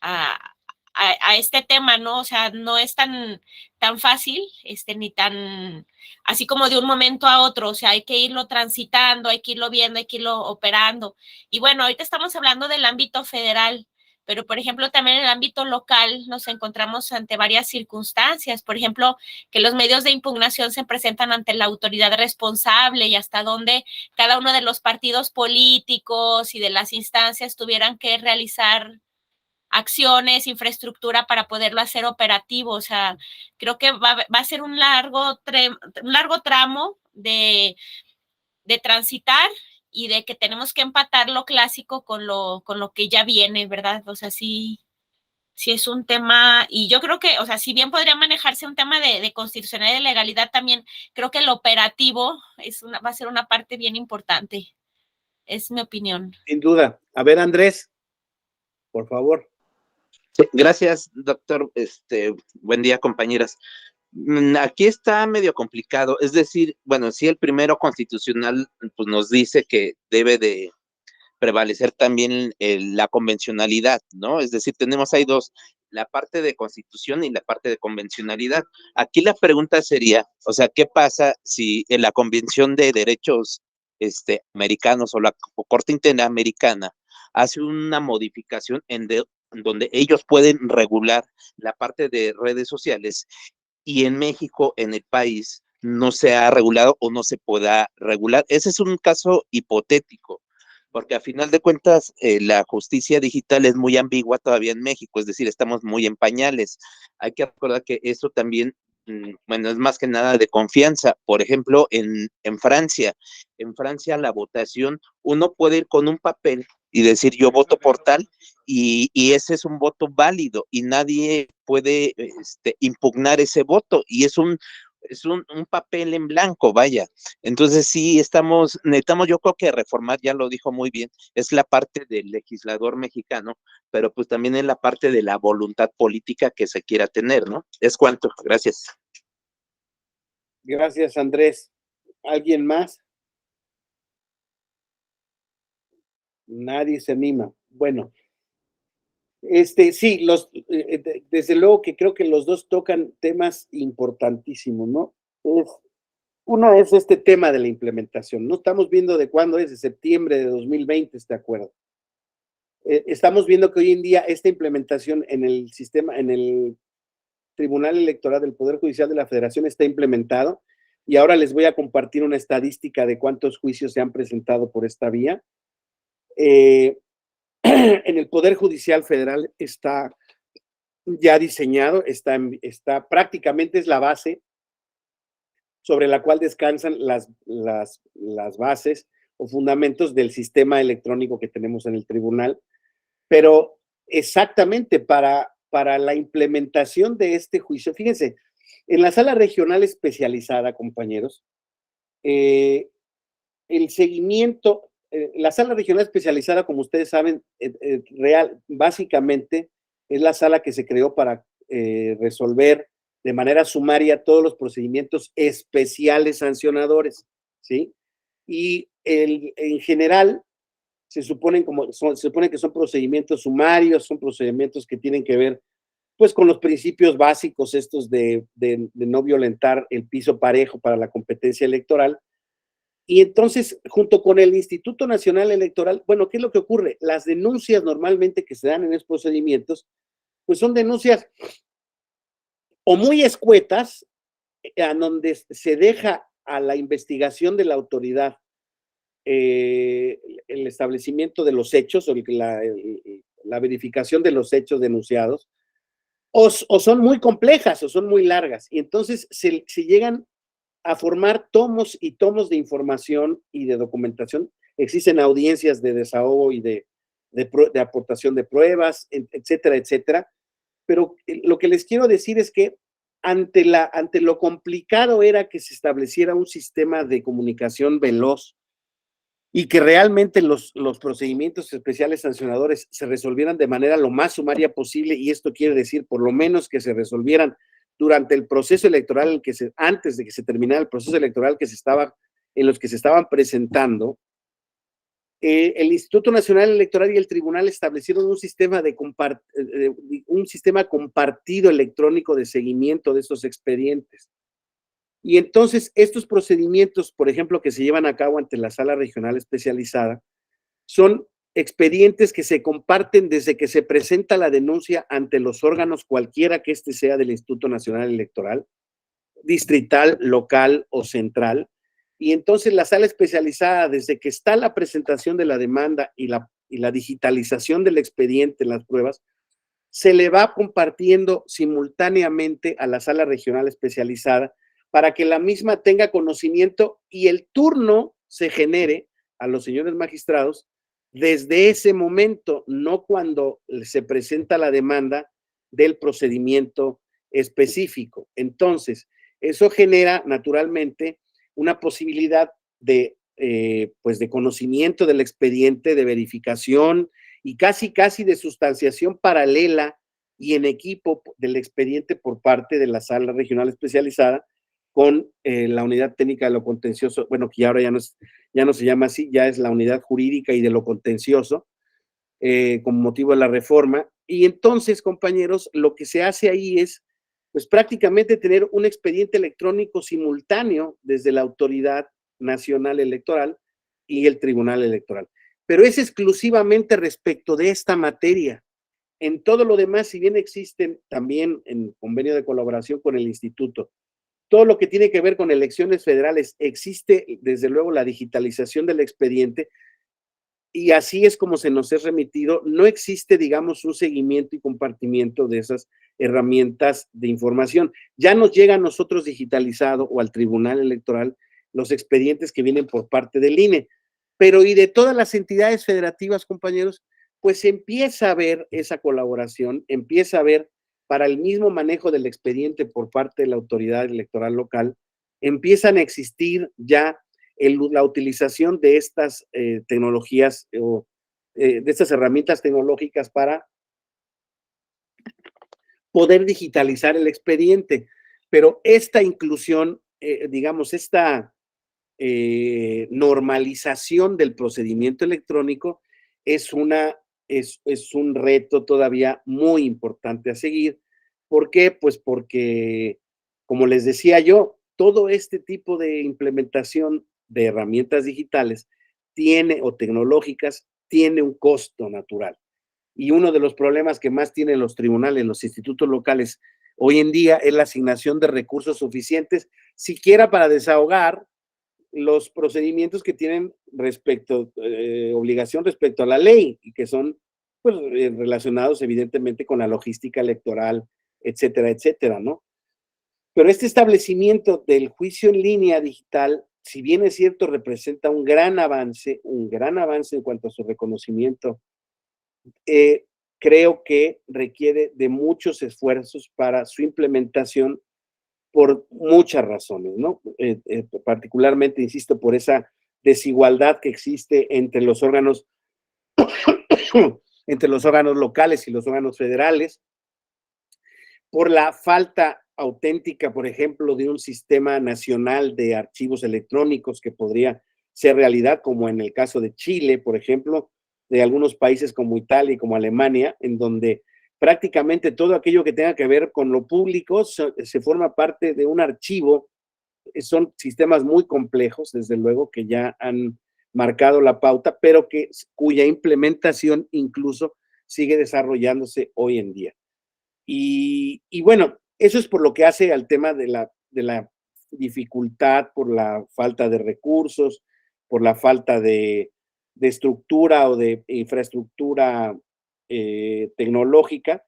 a este tema, ¿no? O sea, no es tan fácil, ni tan así como de un momento a otro, o sea, hay que irlo transitando, hay que irlo viendo, hay que irlo operando. Y bueno, ahorita estamos hablando del ámbito federal, pero por ejemplo también en el ámbito local nos encontramos ante varias circunstancias, por ejemplo, que los medios de impugnación se presentan ante la autoridad responsable y hasta donde cada uno de los partidos políticos y de las instancias tuvieran que realizar acciones, infraestructura para poderlo hacer operativo. O sea, creo que va a ser un largo tramo de transitar y de que tenemos que empatar lo clásico con lo que ya viene, ¿verdad? O sea, sí es un tema, y yo creo que, o sea, si bien podría manejarse un tema de constitucionalidad y de legalidad, también creo que el operativo va a ser una parte bien importante. Es mi opinión. Sin duda. A ver, Andrés, por favor. Sí, gracias, doctor. Buen día, compañeras. Aquí está medio complicado, es decir, bueno, sí, el primero constitucional pues nos dice que debe de prevalecer también la convencionalidad, ¿no? Es decir, tenemos ahí dos, la parte de constitución y la parte de convencionalidad. Aquí la pregunta sería, o sea, ¿qué pasa si en la Convención de Derechos Americanos o la Corte Interamericana hace una modificación donde ellos pueden regular la parte de redes sociales y en México, en el país, no se ha regulado o no se pueda regular? Ese es un caso hipotético, porque a final de cuentas la justicia digital es muy ambigua todavía en México, es decir, estamos muy en pañales. Hay que recordar que eso también, bueno, es más que nada de confianza. Por ejemplo, en Francia la votación, uno puede ir con un papel y decir yo voto por tal, y ese es un voto válido y nadie puede impugnar ese voto, y es un papel en blanco, vaya. Entonces sí necesitamos yo creo que reformar, ya lo dijo muy bien, es la parte del legislador mexicano, pero pues también es la parte de la voluntad política que se quiera tener, ¿no? Es cuanto, gracias. Gracias, Andrés. ¿Alguien más? Nadie se anima. Bueno, sí, desde luego que creo que los dos tocan temas importantísimos, ¿no? Uno es este tema de la implementación. No estamos viendo de cuándo es, de septiembre de 2020 este acuerdo. Estamos viendo que hoy en día esta implementación en el sistema, en el Tribunal Electoral del Poder Judicial de la Federación está implementado, y ahora les voy a compartir una estadística de cuántos juicios se han presentado por esta vía. En el Poder Judicial Federal está ya diseñado, está prácticamente es la base sobre la cual descansan las bases o fundamentos del sistema electrónico que tenemos en el tribunal, pero exactamente para la implementación de este juicio, fíjense, en la sala regional especializada, compañeros, el seguimiento, la sala regional especializada, como ustedes saben, básicamente es la sala que se creó para resolver de manera sumaria todos los procedimientos especiales sancionadores, ¿sí? Y en general se supone que son procedimientos sumarios, son procedimientos que tienen que ver pues con los principios básicos estos de no violentar el piso parejo para la competencia electoral. Y entonces, junto con el Instituto Nacional Electoral, bueno, ¿qué es lo que ocurre? Las denuncias normalmente que se dan en estos procedimientos, pues son denuncias o muy escuetas, a donde se deja a la investigación de la autoridad el establecimiento de los hechos o la verificación de los hechos denunciados, o son muy complejas o son muy largas, y entonces se llegan a formar tomos y tomos de información y de documentación. Existen audiencias de desahogo y de aportación de pruebas, etcétera, etcétera. Pero lo que les quiero decir es que ante lo complicado era que se estableciera un sistema de comunicación veloz y que realmente los procedimientos especiales sancionadores se resolvieran de manera lo más sumaria posible, y esto quiere decir por lo menos que se resolvieran durante el proceso electoral, antes de que se terminara el proceso electoral en los que se estaban presentando. El Instituto Nacional Electoral y el Tribunal establecieron un sistema compartido electrónico de seguimiento de estos expedientes. Y entonces estos procedimientos, por ejemplo, que se llevan a cabo ante la Sala Regional Especializada, son expedientes que se comparten desde que se presenta la denuncia ante los órganos, cualquiera que este sea del Instituto Nacional Electoral, distrital, local o central. Y entonces la Sala Especializada, desde que está la presentación de la demanda y la digitalización del expediente, las pruebas, se le va compartiendo simultáneamente a la Sala Regional Especializada para que la misma tenga conocimiento y el turno se genere a los señores magistrados desde ese momento, no cuando se presenta la demanda del procedimiento específico. Entonces, eso genera naturalmente una posibilidad de conocimiento del expediente, de verificación y casi de sustanciación paralela y en equipo del expediente por parte de la Sala Regional Especializada con la Unidad Técnica de lo Contencioso, bueno, que ahora ya no se llama así, ya es la Unidad Jurídica y de lo Contencioso, con motivo de la reforma. Y entonces, compañeros, lo que se hace ahí es, pues prácticamente tener un expediente electrónico simultáneo desde la Autoridad Nacional Electoral y el Tribunal Electoral. Pero es exclusivamente respecto de esta materia. En todo lo demás, si bien existen también en convenio de colaboración con el instituto, todo lo que tiene que ver con elecciones federales, existe desde luego la digitalización del expediente y así es como se nos es remitido. No existe, digamos, un seguimiento y compartimiento de esas herramientas de información. Ya nos llega a nosotros digitalizado o al Tribunal Electoral los expedientes que vienen por parte del INE. Pero y de todas las entidades federativas, compañeros, pues empieza a haber esa colaboración, empieza a haber para el mismo manejo del expediente por parte de la autoridad electoral local, empiezan a existir ya la utilización de estas tecnologías o de estas herramientas tecnológicas para poder digitalizar el expediente. Pero esta inclusión, digamos, esta normalización del procedimiento electrónico es un reto todavía muy importante a seguir. ¿Por qué? Pues porque, como les decía yo, todo este tipo de implementación de herramientas digitales o tecnológicas tiene un costo natural. Y uno de los problemas que más tienen los tribunales, los institutos locales hoy en día es la asignación de recursos suficientes, siquiera para desahogar los procedimientos que tienen obligación respecto a la ley y que son pues, relacionados evidentemente con la logística electoral, etcétera, etcétera, ¿no? Pero este establecimiento del juicio en línea digital, si bien es cierto, representa un gran avance en cuanto a su reconocimiento, creo que requiere de muchos esfuerzos para su implementación por muchas razones, ¿no? Particularmente, insisto, por esa desigualdad que existe entre los órganos entre los órganos locales y los órganos federales, por la falta auténtica, por ejemplo, de un sistema nacional de archivos electrónicos que podría ser realidad, como en el caso de Chile, por ejemplo, de algunos países como Italia y como Alemania, en donde prácticamente todo aquello que tenga que ver con lo público se forma parte de un archivo. Son sistemas muy complejos, desde luego, que ya han marcado la pauta, pero cuya implementación incluso sigue desarrollándose hoy en día. Y bueno, eso es por lo que hace al tema de la dificultad, por la falta de recursos, por la falta de estructura o de infraestructura tecnológica,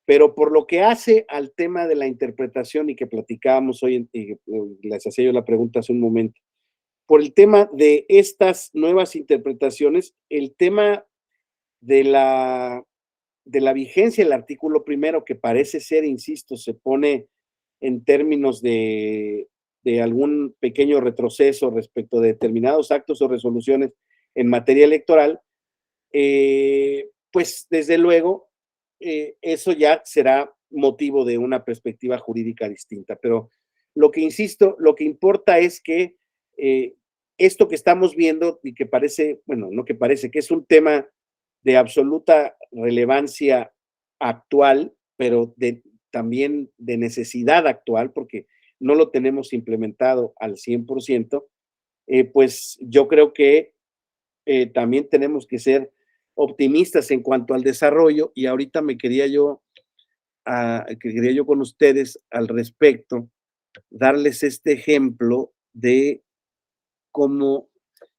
pero por lo que hace al tema de la interpretación y que platicábamos hoy, les hacía yo la pregunta hace un momento, por el tema de estas nuevas interpretaciones, el tema de la vigencia del artículo primero, que parece ser, insisto, se pone en términos de algún pequeño retroceso respecto de determinados actos o resoluciones en materia electoral, pues desde luego eso ya será motivo de una perspectiva jurídica distinta. Pero lo que insisto, lo que importa es que esto que estamos viendo y que parece, bueno, no que parece, que es un tema de absoluta relevancia actual, pero también de necesidad actual, porque no lo tenemos implementado al 100%, pues yo creo que también tenemos que ser optimistas en cuanto al desarrollo, y ahorita quería yo con ustedes al respecto darles este ejemplo de cómo,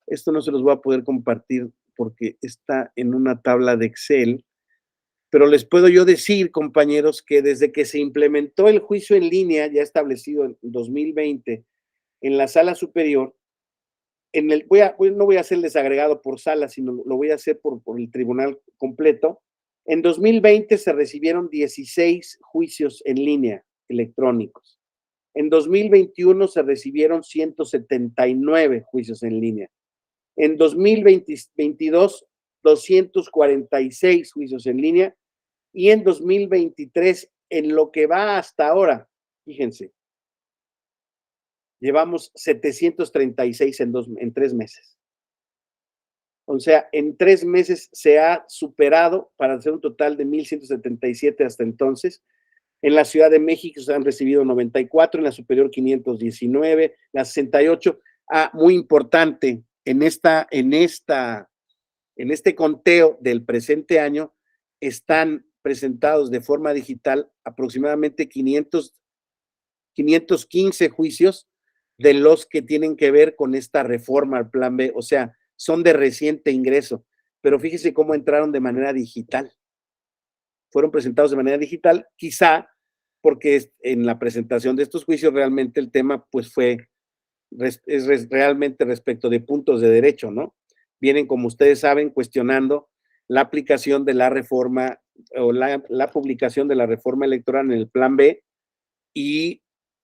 esto no se los voy a poder compartir porque está en una tabla de Excel, pero les puedo yo decir, compañeros, que desde que se implementó el juicio en línea, ya establecido en 2020, en la sala superior, no voy a hacer el desagregado por sala, sino lo voy a hacer por el tribunal completo. En 2020 se recibieron 16 juicios en línea electrónicos. En 2021 se recibieron 179 juicios en línea. En 2022, 246 juicios en línea. Y en 2023, en lo que va hasta ahora, fíjense, llevamos 736 en 3 meses. O sea, en 3 meses se ha superado para hacer un total de 1,177 hasta entonces. En la Ciudad de México se han recibido 94, en la Superior 519, la 68. Muy importante, en este conteo del presente año están presentados de forma digital aproximadamente 515 juicios de los que tienen que ver con esta reforma al Plan B, o sea, son de reciente ingreso, pero fíjese cómo entraron de manera digital. Fueron presentados de manera digital, quizá porque en la presentación de estos juicios realmente el tema pues es realmente respecto de puntos de derecho, ¿no? Vienen, como ustedes saben, cuestionando la aplicación de la reforma o la publicación de la reforma electoral en el Plan B, y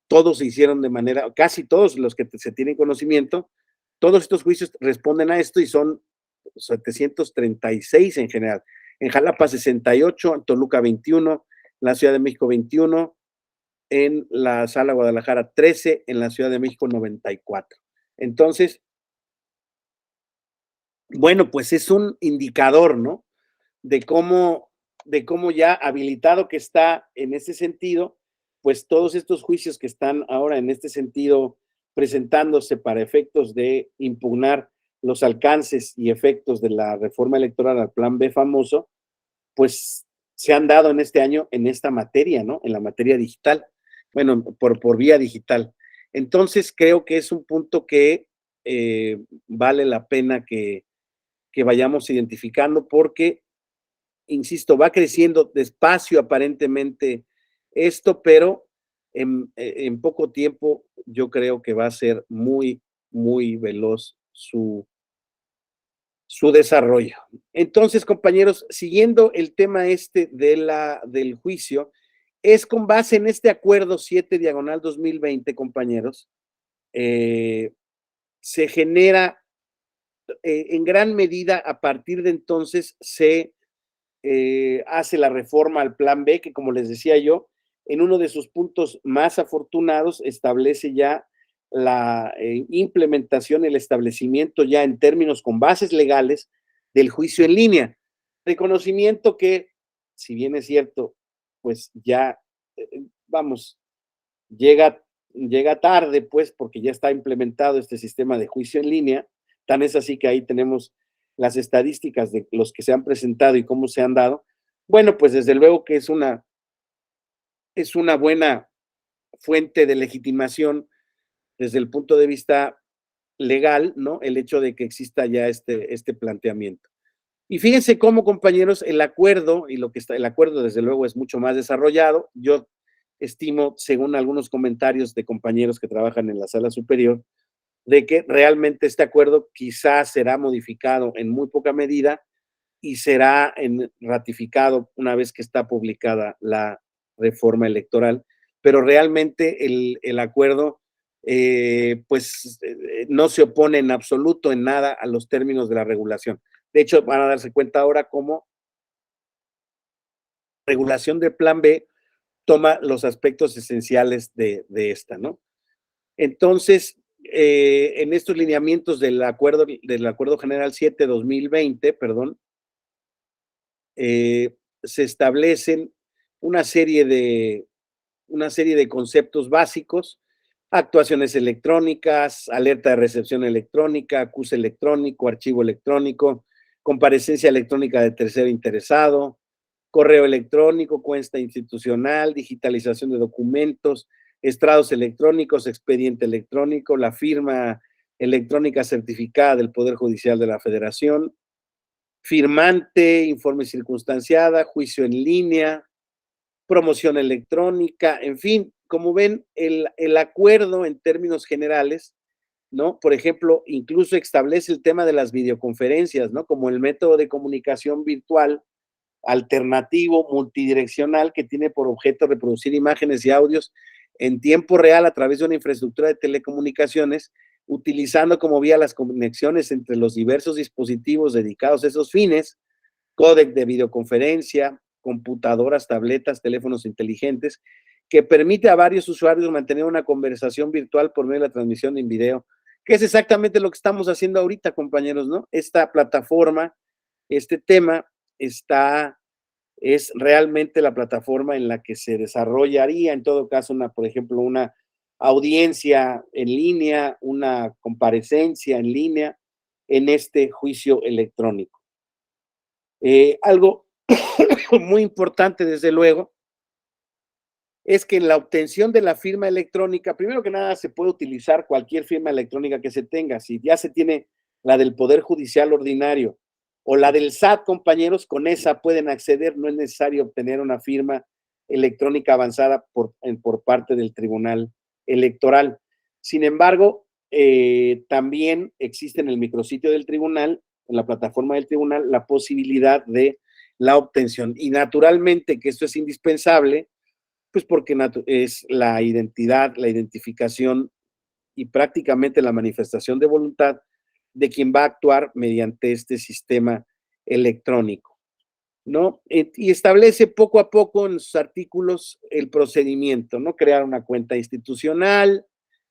todos se hicieron de manera, casi todos los que se tienen conocimiento, todos estos juicios responden a esto y son 736 en general. En Jalapa 68, en Toluca 21, en la Ciudad de México 21, en la Sala Guadalajara 13, en la Ciudad de México 94. Entonces, bueno, pues es un indicador, ¿no? De cómo ya habilitado que está en ese sentido, pues todos estos juicios que están ahora en este sentido presentándose para efectos de impugnar los alcances y efectos de la reforma electoral al Plan B famoso, pues se han dado en este año en esta materia, ¿no? En la materia digital, bueno, por vía digital. Entonces creo que es un punto que vale la pena que vayamos identificando, porque insisto, va creciendo despacio aparentemente esto, pero en poco tiempo yo creo que va a ser muy, muy veloz su desarrollo. Entonces, compañeros, siguiendo el tema del juicio, es con base en este acuerdo 7/2020, compañeros, se genera en gran medida a partir de entonces se hace la reforma al Plan B, que como les decía yo, en uno de sus puntos más afortunados establece ya la implementación, el establecimiento ya en términos con bases legales del juicio en línea. Reconocimiento que, si bien es cierto, pues ya, vamos, llega tarde, pues, porque ya está implementado este sistema de juicio en línea. Tan es así que ahí tenemos las estadísticas de los que se han presentado y cómo se han dado. Bueno, pues desde luego que es una buena fuente de legitimación desde el punto de vista legal, ¿no? El hecho de que exista ya este planteamiento. Y fíjense cómo, compañeros, el acuerdo, y lo que está, el acuerdo desde luego es mucho más desarrollado. Yo estimo, según algunos comentarios de compañeros que trabajan en la sala superior, de que realmente este acuerdo quizás será modificado en muy poca medida y será ratificado una vez que está publicada la reforma electoral, pero realmente el acuerdo no se opone en absoluto en nada a los términos de la regulación. De hecho, van a darse cuenta ahora cómo la regulación del Plan B toma los aspectos esenciales de esta, ¿no? Entonces, en estos lineamientos del Acuerdo General 7/2020, perdón, se establecen una serie de conceptos básicos: actuaciones electrónicas, alerta de recepción electrónica, acuse electrónico, archivo electrónico, comparecencia electrónica de tercero interesado, correo electrónico, cuenta institucional, digitalización de documentos, estrados electrónicos, expediente electrónico, la firma electrónica certificada del Poder Judicial de la Federación, firmante, informe circunstanciada, juicio en línea, promoción electrónica, en fin, como ven, el acuerdo en términos generales, ¿no? Por ejemplo, incluso establece el tema de las videoconferencias, ¿no? Como el método de comunicación virtual alternativo, multidireccional, que tiene por objeto reproducir imágenes y audios en tiempo real a través de una infraestructura de telecomunicaciones, utilizando como vía las conexiones entre los diversos dispositivos dedicados a esos fines, códec de videoconferencia, computadoras, tabletas, teléfonos inteligentes, que permite a varios usuarios mantener una conversación virtual por medio de la transmisión en video, que es exactamente lo que estamos haciendo ahorita, compañeros, ¿no? Esta plataforma, este tema es realmente la plataforma en la que se desarrollaría, en todo caso, por ejemplo, una audiencia en línea, una comparecencia en línea en este juicio electrónico. Algo muy importante, desde luego, es que en la obtención de la firma electrónica, primero que nada, se puede utilizar cualquier firma electrónica que se tenga. Si ya se tiene la del Poder Judicial Ordinario o la del SAT, compañeros, con esa pueden acceder, no es necesario obtener una firma electrónica avanzada por parte del Tribunal Electoral. Sin embargo, también existe en el micrositio del tribunal, en la plataforma del tribunal, la posibilidad de la obtención. Y naturalmente que esto es indispensable, pues porque es la identidad, la identificación y prácticamente la manifestación de voluntad de quien va a actuar mediante este sistema electrónico, ¿no? Y establece poco a poco en sus artículos el procedimiento, ¿no? Crear una cuenta institucional,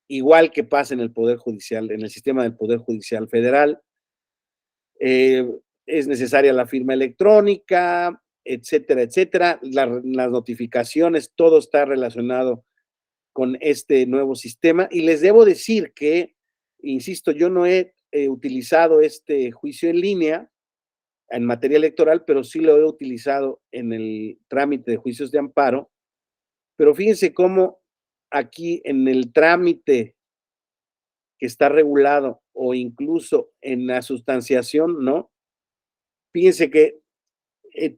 igual que pasa en el Poder Judicial, en el sistema del Poder Judicial Federal. Es necesaria la firma electrónica, etcétera, etcétera. Las notificaciones, todo está relacionado con este nuevo sistema. Y les debo decir que, insisto, yo no he utilizado este juicio en línea en materia electoral, pero sí lo he utilizado en el trámite de juicios de amparo. Pero fíjense cómo aquí en el trámite que está regulado o incluso en la sustanciación, ¿no? Fíjense que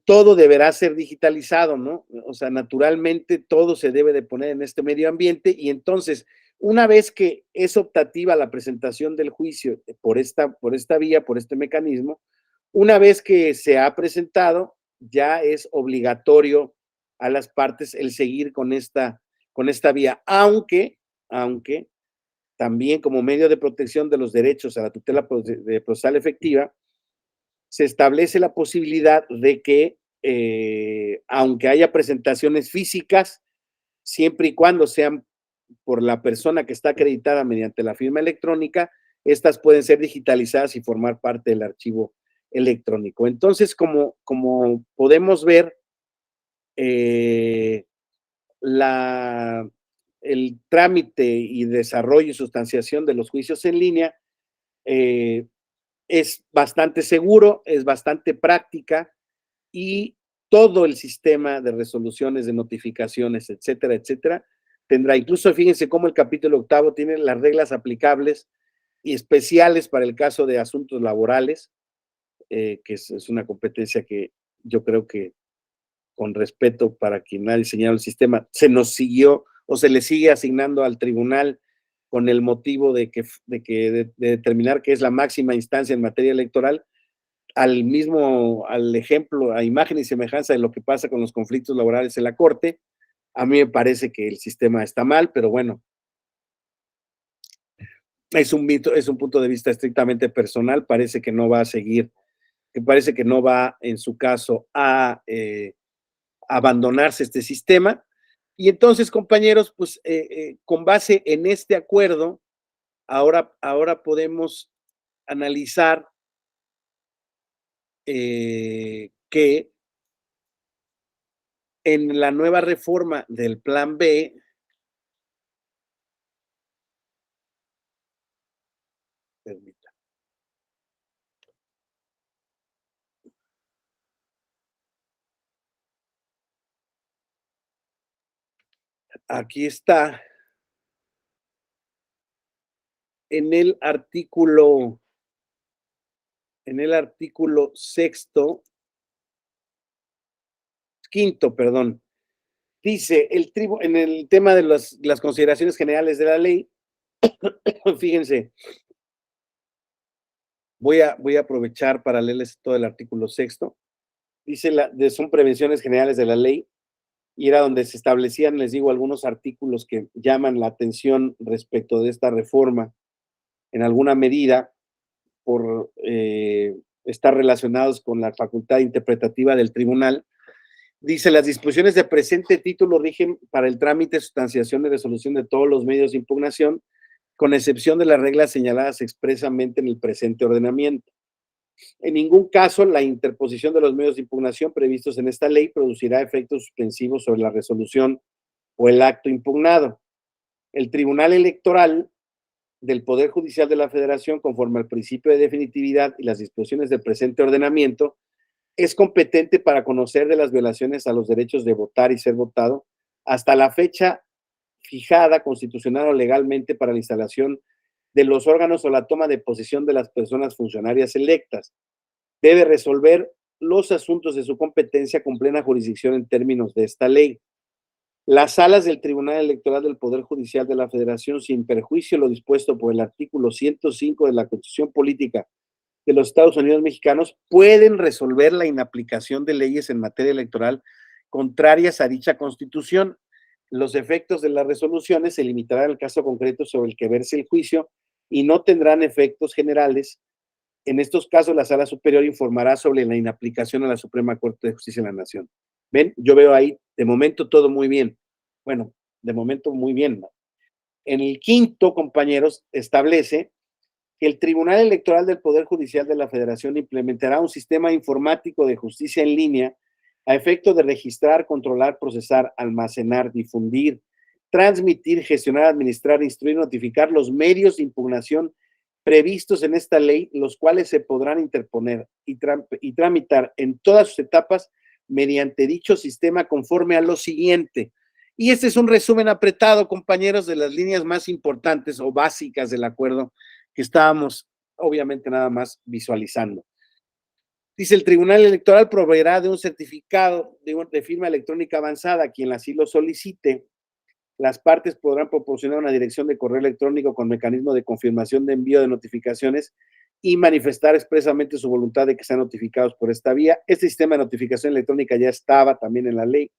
todo deberá ser digitalizado, ¿no? O sea, naturalmente todo se debe de poner en este medio ambiente y entonces, una vez que es optativa la presentación del juicio por esta vía, por este mecanismo, una vez que se ha presentado, ya es obligatorio a las partes el seguir con esta vía, aunque también como medio de protección de los derechos a la tutela procesal efectiva, se establece la posibilidad de que, aunque haya presentaciones físicas, siempre y cuando sean por la persona que está acreditada mediante la firma electrónica, estas pueden ser digitalizadas y formar parte del archivo electrónico. Entonces, como podemos ver, el trámite y desarrollo y sustanciación de los juicios en línea es bastante seguro, es bastante práctica, y todo el sistema de resoluciones, de notificaciones, etcétera, etcétera, tendrá, incluso fíjense cómo el capítulo 8 tiene las reglas aplicables y especiales para el caso de asuntos laborales, que es una competencia que yo creo que, con respeto para quien ha diseñado el sistema, se nos siguió o se le sigue asignando al tribunal con el motivo de determinar que es la máxima instancia en materia electoral, al ejemplo, a imagen y semejanza de lo que pasa con los conflictos laborales en la Corte. A mí me parece que el sistema está mal, pero bueno, es un punto de vista estrictamente personal. Parece que no va a seguir, parece que no va, en su caso, a abandonarse este sistema. Y entonces, compañeros, pues con base en este acuerdo, ahora podemos analizar que en la nueva reforma del Plan B, permítame, aquí está, en el artículo quinto, perdón, dice en el tema de las consideraciones generales de la ley, fíjense, voy a aprovechar para leerles todo el artículo sexto. Dice, son prevenciones generales de la ley, y era donde se establecían, les digo, algunos artículos que llaman la atención respecto de esta reforma, en alguna medida, por estar relacionados con la facultad interpretativa del tribunal. Dice, las disposiciones de presente título rigen para el trámite, sustanciación y resolución de todos los medios de impugnación, con excepción de las reglas señaladas expresamente en el presente ordenamiento. En ningún caso, la interposición de los medios de impugnación previstos en esta ley producirá efectos suspensivos sobre la resolución o el acto impugnado. El Tribunal Electoral del Poder Judicial de la Federación, conforme al principio de definitividad y las disposiciones del presente ordenamiento, es competente para conocer de las violaciones a los derechos de votar y ser votado hasta la fecha fijada constitucional o legalmente para la instalación de los órganos o la toma de posesión de las personas funcionarias electas. Debe resolver los asuntos de su competencia con plena jurisdicción en términos de esta ley. Las salas del Tribunal Electoral del Poder Judicial de la Federación, sin perjuicio de lo dispuesto por el artículo 105 de la Constitución Política de los Estados Unidos Mexicanos, pueden resolver la inaplicación de leyes en materia electoral contrarias a dicha Constitución. Los efectos de las resoluciones se limitarán al caso concreto sobre el que verse el juicio y no tendrán efectos generales. En estos casos, la Sala Superior informará sobre la inaplicación a la Suprema Corte de Justicia de la Nación. ¿Ven? Yo veo ahí, de momento, todo muy bien. Bueno, de momento, muy bien, ¿no? En el quinto, compañeros, establece que el Tribunal Electoral del Poder Judicial de la Federación implementará un sistema informático de justicia en línea a efecto de registrar, controlar, procesar, almacenar, difundir, transmitir, gestionar, administrar, instruir, notificar los medios de impugnación previstos en esta ley, los cuales se podrán interponer y tramitar en todas sus etapas mediante dicho sistema conforme a lo siguiente. Y este es un resumen apretado, compañeros, de las líneas más importantes o básicas del acuerdo que estábamos, obviamente, nada más visualizando. Dice, el Tribunal Electoral proveerá de un certificado de firma electrónica avanzada a quien así lo solicite. Las partes podrán proporcionar una dirección de correo electrónico con mecanismo de confirmación de envío de notificaciones y manifestar expresamente su voluntad de que sean notificados por esta vía. Este sistema de notificación electrónica ya estaba también en la ley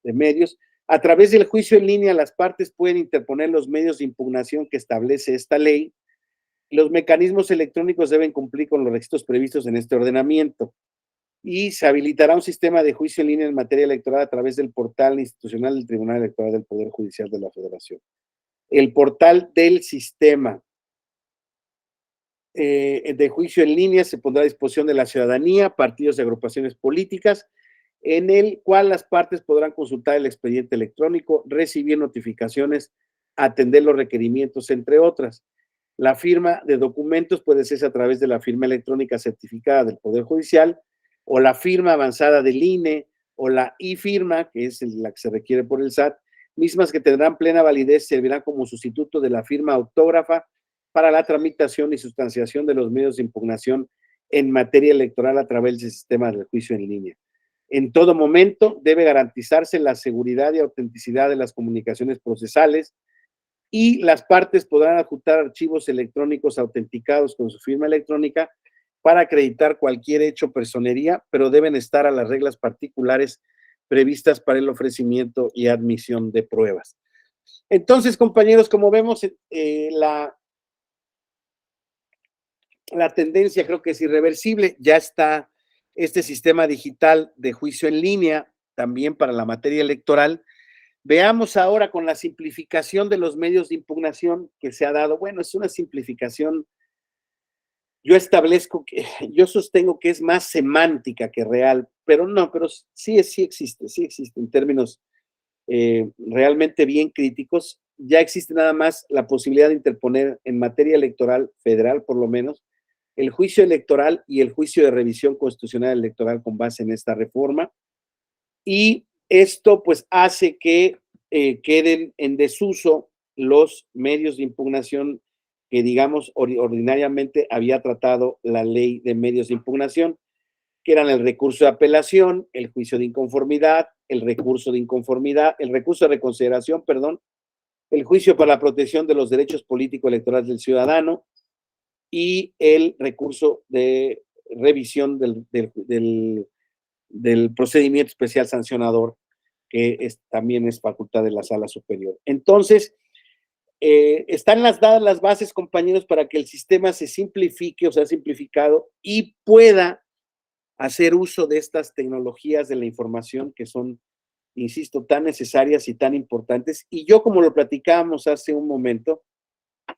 de medios. A través del juicio en línea, las partes pueden interponer los medios de impugnación que establece esta ley. Los mecanismos electrónicos deben cumplir con los requisitos previstos en este ordenamiento y se habilitará un sistema de juicio en línea en materia electoral a través del portal institucional del Tribunal Electoral del Poder Judicial de la Federación. El portal del sistema de juicio en línea se pondrá a disposición de la ciudadanía, partidos y agrupaciones políticas, en el cual las partes podrán consultar el expediente electrónico, recibir notificaciones, atender los requerimientos, entre otras. La firma de documentos puede hacerse a través de la firma electrónica certificada del Poder Judicial o la firma avanzada del INE o la e-firma, que es la que se requiere por el SAT, mismas que tendrán plena validez, servirán como sustituto de la firma autógrafa para la tramitación y sustanciación de los medios de impugnación en materia electoral a través del sistema del juicio en línea. En todo momento debe garantizarse la seguridad y autenticidad de las comunicaciones procesales y las partes podrán adjuntar archivos electrónicos autenticados con su firma electrónica para acreditar cualquier hecho o personería, pero deben estar a las reglas particulares previstas para el ofrecimiento y admisión de pruebas. Entonces, compañeros, como vemos, la tendencia creo que es irreversible. Ya está este sistema digital de juicio en línea también para la materia electoral. Veamos ahora con la simplificación de los medios de impugnación que se ha dado. Bueno, es una simplificación. Yo sostengo que es más semántica que real, pero no, pero sí existe en términos realmente bien críticos. Ya existe nada más la posibilidad de interponer en materia electoral federal, por lo menos, el juicio electoral y el juicio de revisión constitucional electoral con base en esta reforma. Y esto pues hace que queden en desuso los medios de impugnación que, digamos, ordinariamente había tratado la ley de medios de impugnación, que eran el recurso de apelación, el juicio de inconformidad, el recurso de inconformidad, el recurso de reconsideración, perdón, el juicio para la protección de los derechos político-electorales del ciudadano y el recurso de revisión del procedimiento especial sancionador, que también es facultad de la Sala Superior. Entonces, están dadas las bases, compañeros, para que el sistema se simplifique o sea simplificado y pueda hacer uso de estas tecnologías de la información que son, insisto, tan necesarias y tan importantes. Y yo, como lo platicábamos hace un momento,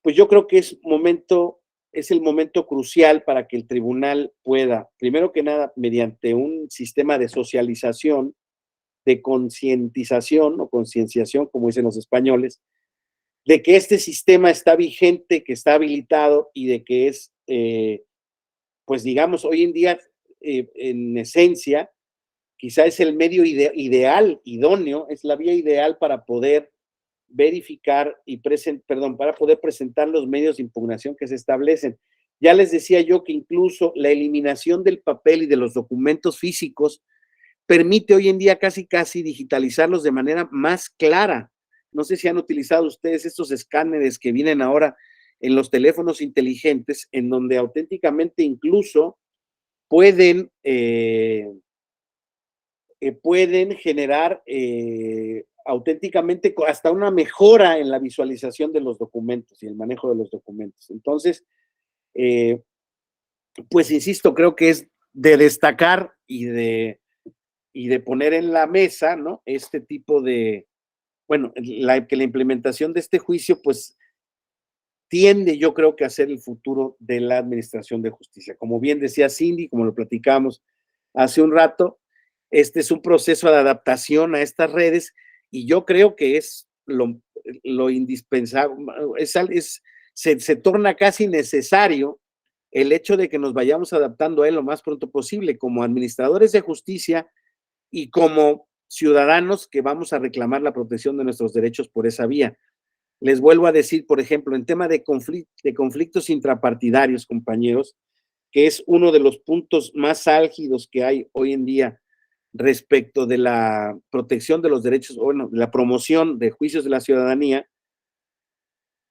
pues yo creo que es el momento crucial para que el tribunal pueda, primero que nada, mediante un sistema de socialización, de concientización o concienciación, como dicen los españoles, de que este sistema está vigente, que está habilitado y de que es, pues digamos, hoy en día, en esencia, quizá es el medio ideal, idóneo, es la vía ideal para poder verificar para poder presentar los medios de impugnación que se establecen. Ya les decía yo que incluso la eliminación del papel y de los documentos físicos permite hoy en día casi digitalizarlos de manera más clara. No sé si han utilizado ustedes estos escáneres que vienen ahora en los teléfonos inteligentes, en donde auténticamente incluso pueden generar auténticamente hasta una mejora en la visualización de los documentos y el manejo de los documentos. Entonces, pues insisto, creo que es de destacar y de poner en la mesa, ¿no? Este tipo de, bueno, que la implementación de este juicio, pues, tiende, yo creo, que a ser el futuro de la administración de justicia. Como bien decía Cindy, como lo platicamos hace un rato, este es un proceso de adaptación a estas redes y yo creo que es lo indispensable, se torna casi necesario el hecho de que nos vayamos adaptando a él lo más pronto posible como administradores de justicia y como ciudadanos que vamos a reclamar la protección de nuestros derechos por esa vía. Les vuelvo a decir, por ejemplo, en tema de conflictos intrapartidarios, compañeros, que es uno de los puntos más álgidos que hay hoy en día respecto de la protección de los derechos, bueno, de la promoción de juicios de la ciudadanía,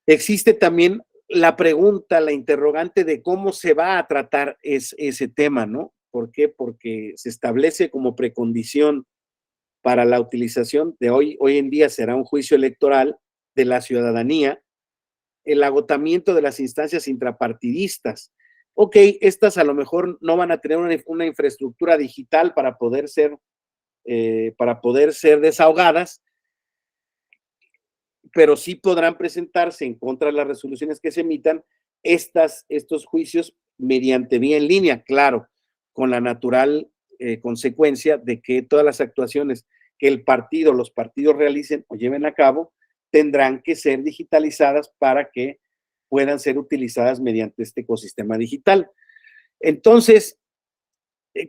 existe también la pregunta, la interrogante de cómo se va a tratar ese tema, ¿no? ¿Por qué? Porque se establece como precondición para la utilización de hoy en día será un juicio electoral de la ciudadanía, el agotamiento de las instancias intrapartidistas. Ok, estas a lo mejor no van a tener una infraestructura digital para poder ser desahogadas, pero sí podrán presentarse en contra de las resoluciones que se emitan estos juicios mediante vía en línea, claro, con la natural consecuencia de que todas las actuaciones que los partidos realicen o lleven a cabo tendrán que ser digitalizadas para que puedan ser utilizadas mediante este ecosistema digital. Entonces,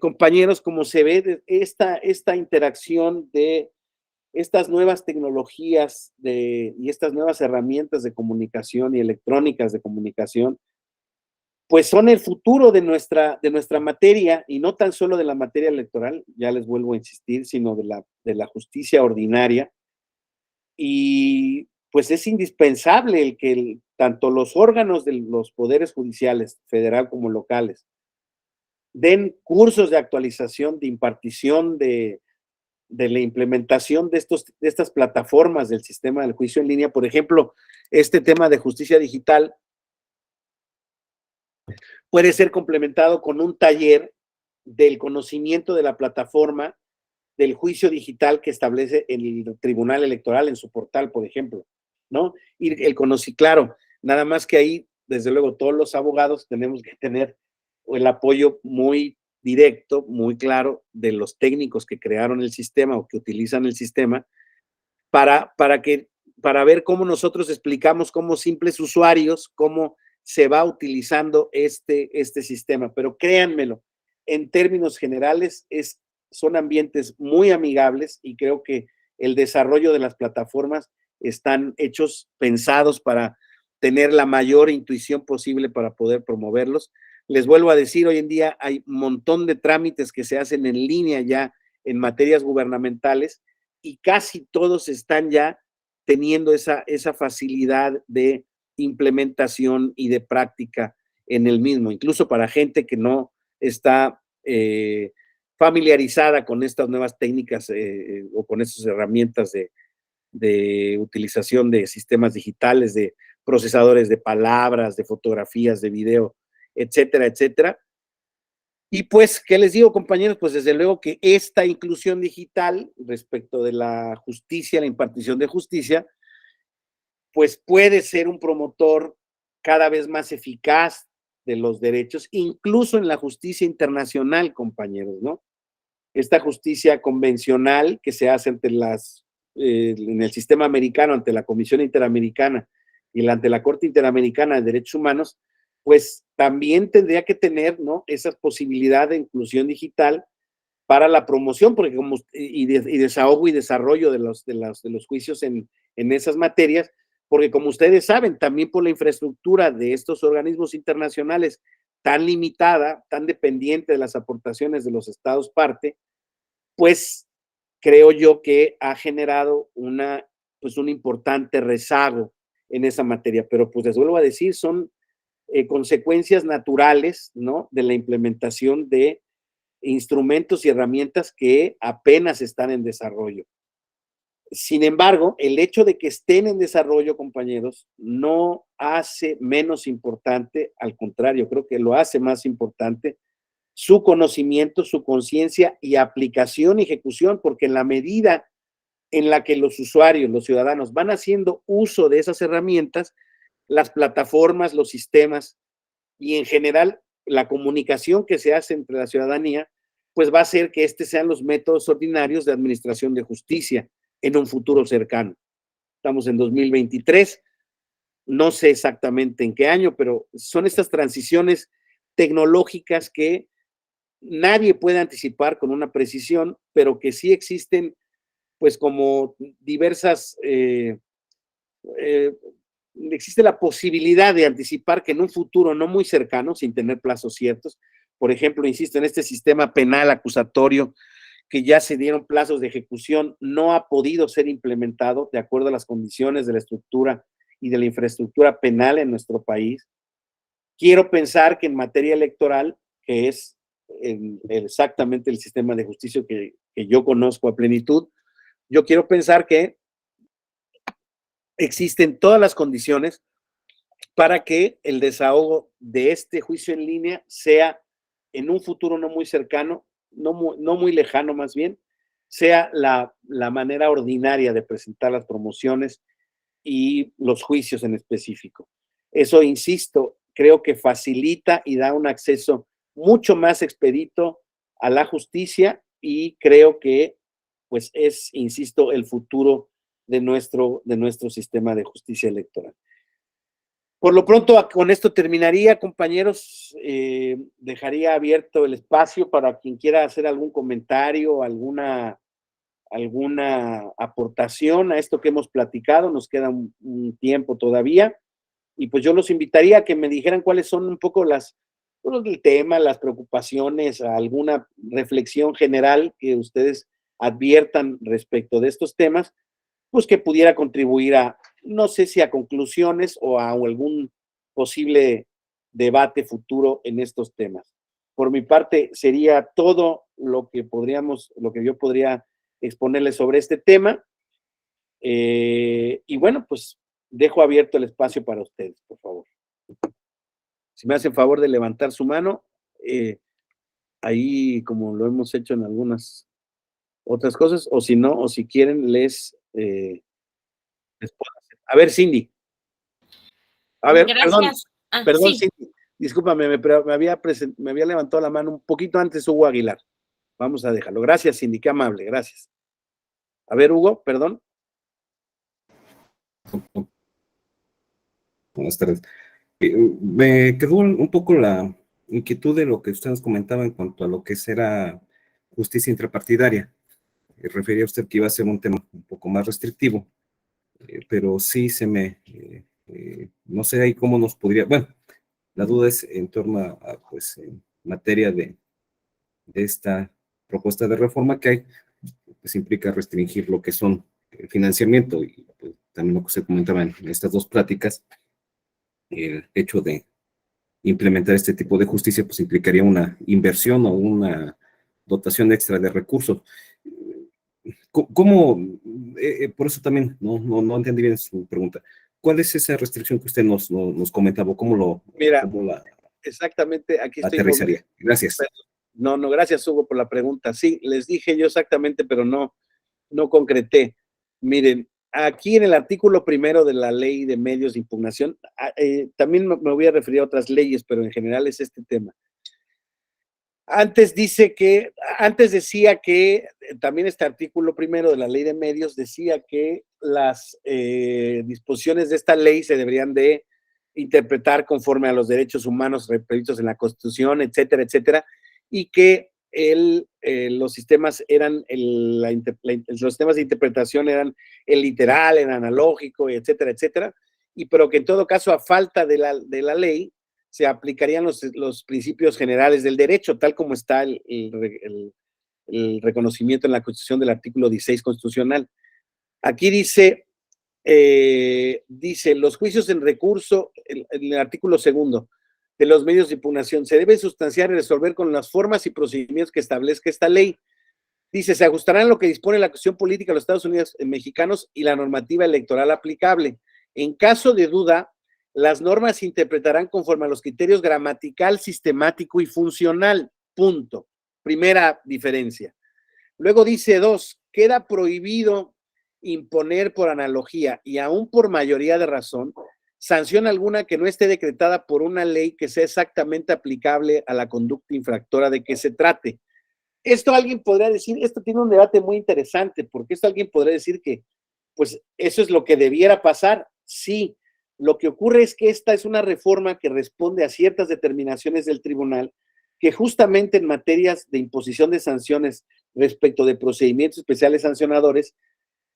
compañeros, como se ve, esta interacción de estas nuevas tecnologías y estas nuevas herramientas de comunicación y electrónicas de comunicación, pues son el futuro de nuestra materia, y no tan solo de la materia electoral, ya les vuelvo a insistir, sino de la justicia ordinaria. Y pues es indispensable el que tanto los órganos de los poderes judiciales, federal como locales, den cursos de actualización, de impartición, de la implementación de estas plataformas del sistema del juicio en línea. Por ejemplo, este tema de justicia digital puede ser complementado con un taller del conocimiento de la plataforma del juicio digital que establece el Tribunal Electoral en su portal, por ejemplo, ¿no? Y claro, nada más que ahí, desde luego, todos los abogados tenemos que tener el apoyo muy directo, muy claro de los técnicos que crearon el sistema o que utilizan el sistema para ver cómo nosotros explicamos como simples usuarios cómo se va utilizando este sistema. Pero créanmelo, en términos generales son ambientes muy amigables, y creo que el desarrollo de las plataformas están pensados para tener la mayor intuición posible para poder promoverlos. Les vuelvo a decir, hoy en día hay un montón de trámites que se hacen en línea ya en materias gubernamentales, y casi todos están ya teniendo esa facilidad de implementación y de práctica en el mismo, incluso para gente que no está familiarizada con estas nuevas técnicas o con estas herramientas de utilización de sistemas digitales, de procesadores de palabras, de fotografías, de video, etcétera, etcétera. Y pues, ¿qué les digo, compañeros? Pues desde luego que esta inclusión digital respecto de la justicia, la impartición de justicia, pues puede ser un promotor cada vez más eficaz de los derechos, incluso en la justicia internacional, compañeros, ¿no? Esta justicia convencional que se hace en el sistema americano, ante la Comisión Interamericana y ante la Corte Interamericana de Derechos Humanos, pues también tendría que tener, ¿no?, esa posibilidad de inclusión digital para la promoción, porque y desahogo y desarrollo de los juicios en esas materias, porque como ustedes saben, también por la infraestructura de estos organismos internacionales tan limitada, tan dependiente de las aportaciones de los estados parte, pues creo yo que ha generado un importante rezago en esa materia. Pero pues les vuelvo a decir, son consecuencias naturales, ¿no?, de la implementación de instrumentos y herramientas que apenas están en desarrollo. Sin embargo, el hecho de que estén en desarrollo, compañeros, no hace menos importante, al contrario, creo que lo hace más importante su conocimiento, su conciencia y aplicación y ejecución, porque en la medida en la que los usuarios, los ciudadanos, van haciendo uso de esas herramientas, las plataformas, los sistemas y en general la comunicación que se hace entre la ciudadanía, pues va a hacer que sean los métodos ordinarios de administración de justicia en un futuro cercano. Estamos en 2023, no sé exactamente en qué año, pero son estas transiciones tecnológicas que nadie puede anticipar con una precisión, pero que sí existen, pues como diversas, existe la posibilidad de anticipar que en un futuro no muy cercano, sin tener plazos ciertos, por ejemplo, insisto, en este sistema penal acusatorio que ya se dieron plazos de ejecución, no ha podido ser implementado de acuerdo a las condiciones de la estructura y de la infraestructura penal en nuestro país. Quiero pensar que en materia electoral, que es exactamente el sistema de justicia que yo conozco a plenitud, yo quiero pensar que existen todas las condiciones para que el desahogo de este juicio en línea sea en un futuro no muy cercano, no muy lejano más bien, sea la manera ordinaria de presentar las promociones y los juicios en específico. Eso, insisto, creo que facilita y da un acceso mucho más expedito a la justicia y creo que pues es, insisto, el futuro de nuestro sistema de justicia electoral. Por lo pronto, con esto terminaría, compañeros. Dejaría abierto el espacio para quien quiera hacer algún comentario, alguna aportación a esto que hemos platicado. Nos queda un tiempo todavía. Y pues yo los invitaría a que me dijeran cuáles son un poco el tema, las preocupaciones, alguna reflexión general que ustedes adviertan respecto de estos temas, pues que pudiera contribuir a, no sé si a conclusiones o a algún posible debate futuro en estos temas. Por mi parte, sería todo lo que yo podría exponerles sobre este tema. Y bueno, pues dejo abierto el espacio para ustedes, por favor. Si me hacen favor de levantar su mano, ahí como lo hemos hecho en algunas otras cosas, o si no, o si quieren, les puedo hacer. A ver, Cindy. A ver, Gracias. Perdón, Sí. Cindy. Discúlpame, me había levantado la mano un poquito antes Hugo Aguilar. Vamos a dejarlo. Gracias, Cindy, qué amable, gracias. A ver, Hugo, perdón. Buenas tardes. Me quedó un poco la inquietud de lo que usted nos comentaba en cuanto a lo que será justicia intrapartidaria. Refería usted que iba a ser un tema un poco más restrictivo, pero sí no sé ahí cómo nos podría, bueno, la duda es en torno a pues, en materia de esta propuesta de reforma que hay, pues implica restringir lo que son el financiamiento y pues, también lo que se comentaba en estas dos pláticas, el hecho de implementar este tipo de justicia pues implicaría una inversión o una dotación extra de recursos. ¿Cómo? Por eso también no entendí bien su pregunta. ¿Cuál es esa restricción que usted nos comentaba? Mira, cómo la exactamente, aquí estoy. aterrizaría? Gracias. No, gracias, Hugo, por la pregunta. Sí, les dije yo exactamente, pero no concreté. Miren, aquí en el artículo primero de la ley de medios de impugnación, también me voy a referir a otras leyes, pero en general es este tema. Antes decía que, también este artículo primero de la ley de medios decía que las disposiciones de esta ley se deberían de interpretar conforme a los derechos humanos previstos en la Constitución, etcétera, etcétera, y que los sistemas los sistemas de interpretación eran el literal, el analógico, etcétera, etcétera, pero que en todo caso, a falta de la ley, se aplicarían los principios generales del derecho, tal como está el reconocimiento en la Constitución del artículo 16 constitucional. Aquí dice los juicios en recurso, en el artículo segundo de los medios de impugnación, se debe sustanciar y resolver con las formas y procedimientos que establezca esta ley. Dice, se ajustarán lo que dispone la Constitución Política de los Estados Unidos mexicanos y la normativa electoral aplicable. En caso de duda, las normas se interpretarán conforme a los criterios gramatical, sistemático y funcional. Punto. Primera diferencia. Luego dice 2, queda prohibido imponer por analogía y aún por mayoría de razón sanción alguna que no esté decretada por una ley que sea exactamente aplicable a la conducta infractora de que se trate. Esto alguien podría decir, esto tiene un debate muy interesante, porque esto alguien podría decir que, pues, eso es lo que debiera pasar. Sí, lo que ocurre es que esta es una reforma que responde a ciertas determinaciones del tribunal que justamente en materias de imposición de sanciones respecto de procedimientos especiales sancionadores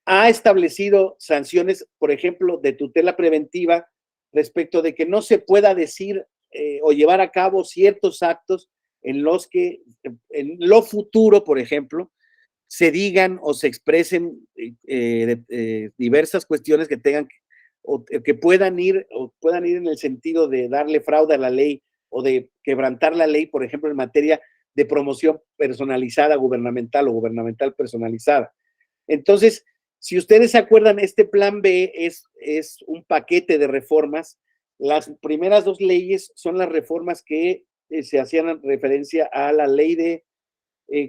ha establecido sanciones, por ejemplo, de tutela preventiva respecto de que no se pueda decir o llevar a cabo ciertos actos en los que en lo futuro, por ejemplo, se digan o se expresen diversas cuestiones que tengan o que puedan ir en el sentido de darle fraude a la ley o de quebrantar la ley, por ejemplo, en materia de promoción personalizada gubernamental o gubernamental personalizada. Entonces, si ustedes se acuerdan, este plan B es un paquete de reformas. Las primeras dos leyes son las reformas que se hacían referencia a la ley de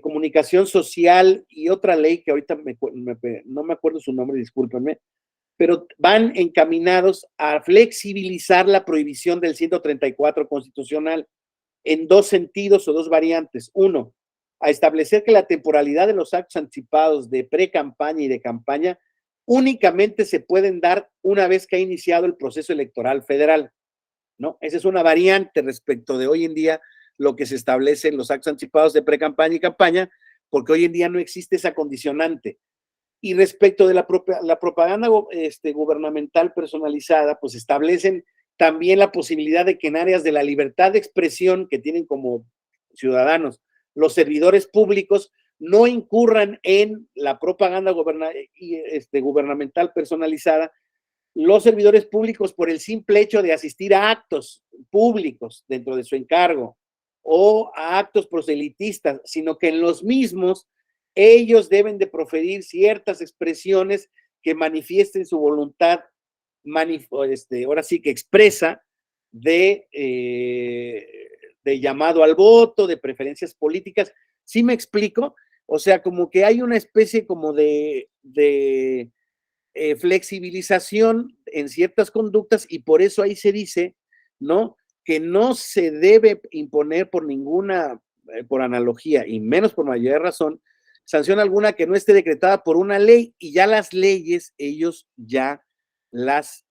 comunicación social y otra ley que ahorita no me acuerdo su nombre, discúlpenme, pero van encaminados a flexibilizar la prohibición del 134 constitucional en dos sentidos o dos variantes. Uno, a establecer que la temporalidad de los actos anticipados de pre-campaña y de campaña únicamente se pueden dar una vez que ha iniciado el proceso electoral federal, ¿no? Esa es una variante respecto de hoy en día lo que se establece en los actos anticipados de pre-campaña y campaña, porque hoy en día no existe esa condicionante. Y respecto de la propaganda gubernamental personalizada, pues establecen también la posibilidad de que en áreas de la libertad de expresión que tienen como ciudadanos los servidores públicos no incurran en la propaganda gubernamental personalizada los servidores públicos por el simple hecho de asistir a actos públicos dentro de su encargo o a actos proselitistas, sino que en los mismos ellos deben de proferir ciertas expresiones que manifiesten su voluntad, ahora sí que expresa de llamado al voto, de preferencias políticas. ¿Sí me explico? O sea, como que hay una especie como de flexibilización en ciertas conductas y por eso ahí se dice, ¿no? Que no se debe imponer por ninguna, por analogía y menos por mayoría de razón, sanción alguna que no esté decretada por una ley y ya las leyes ellos ya las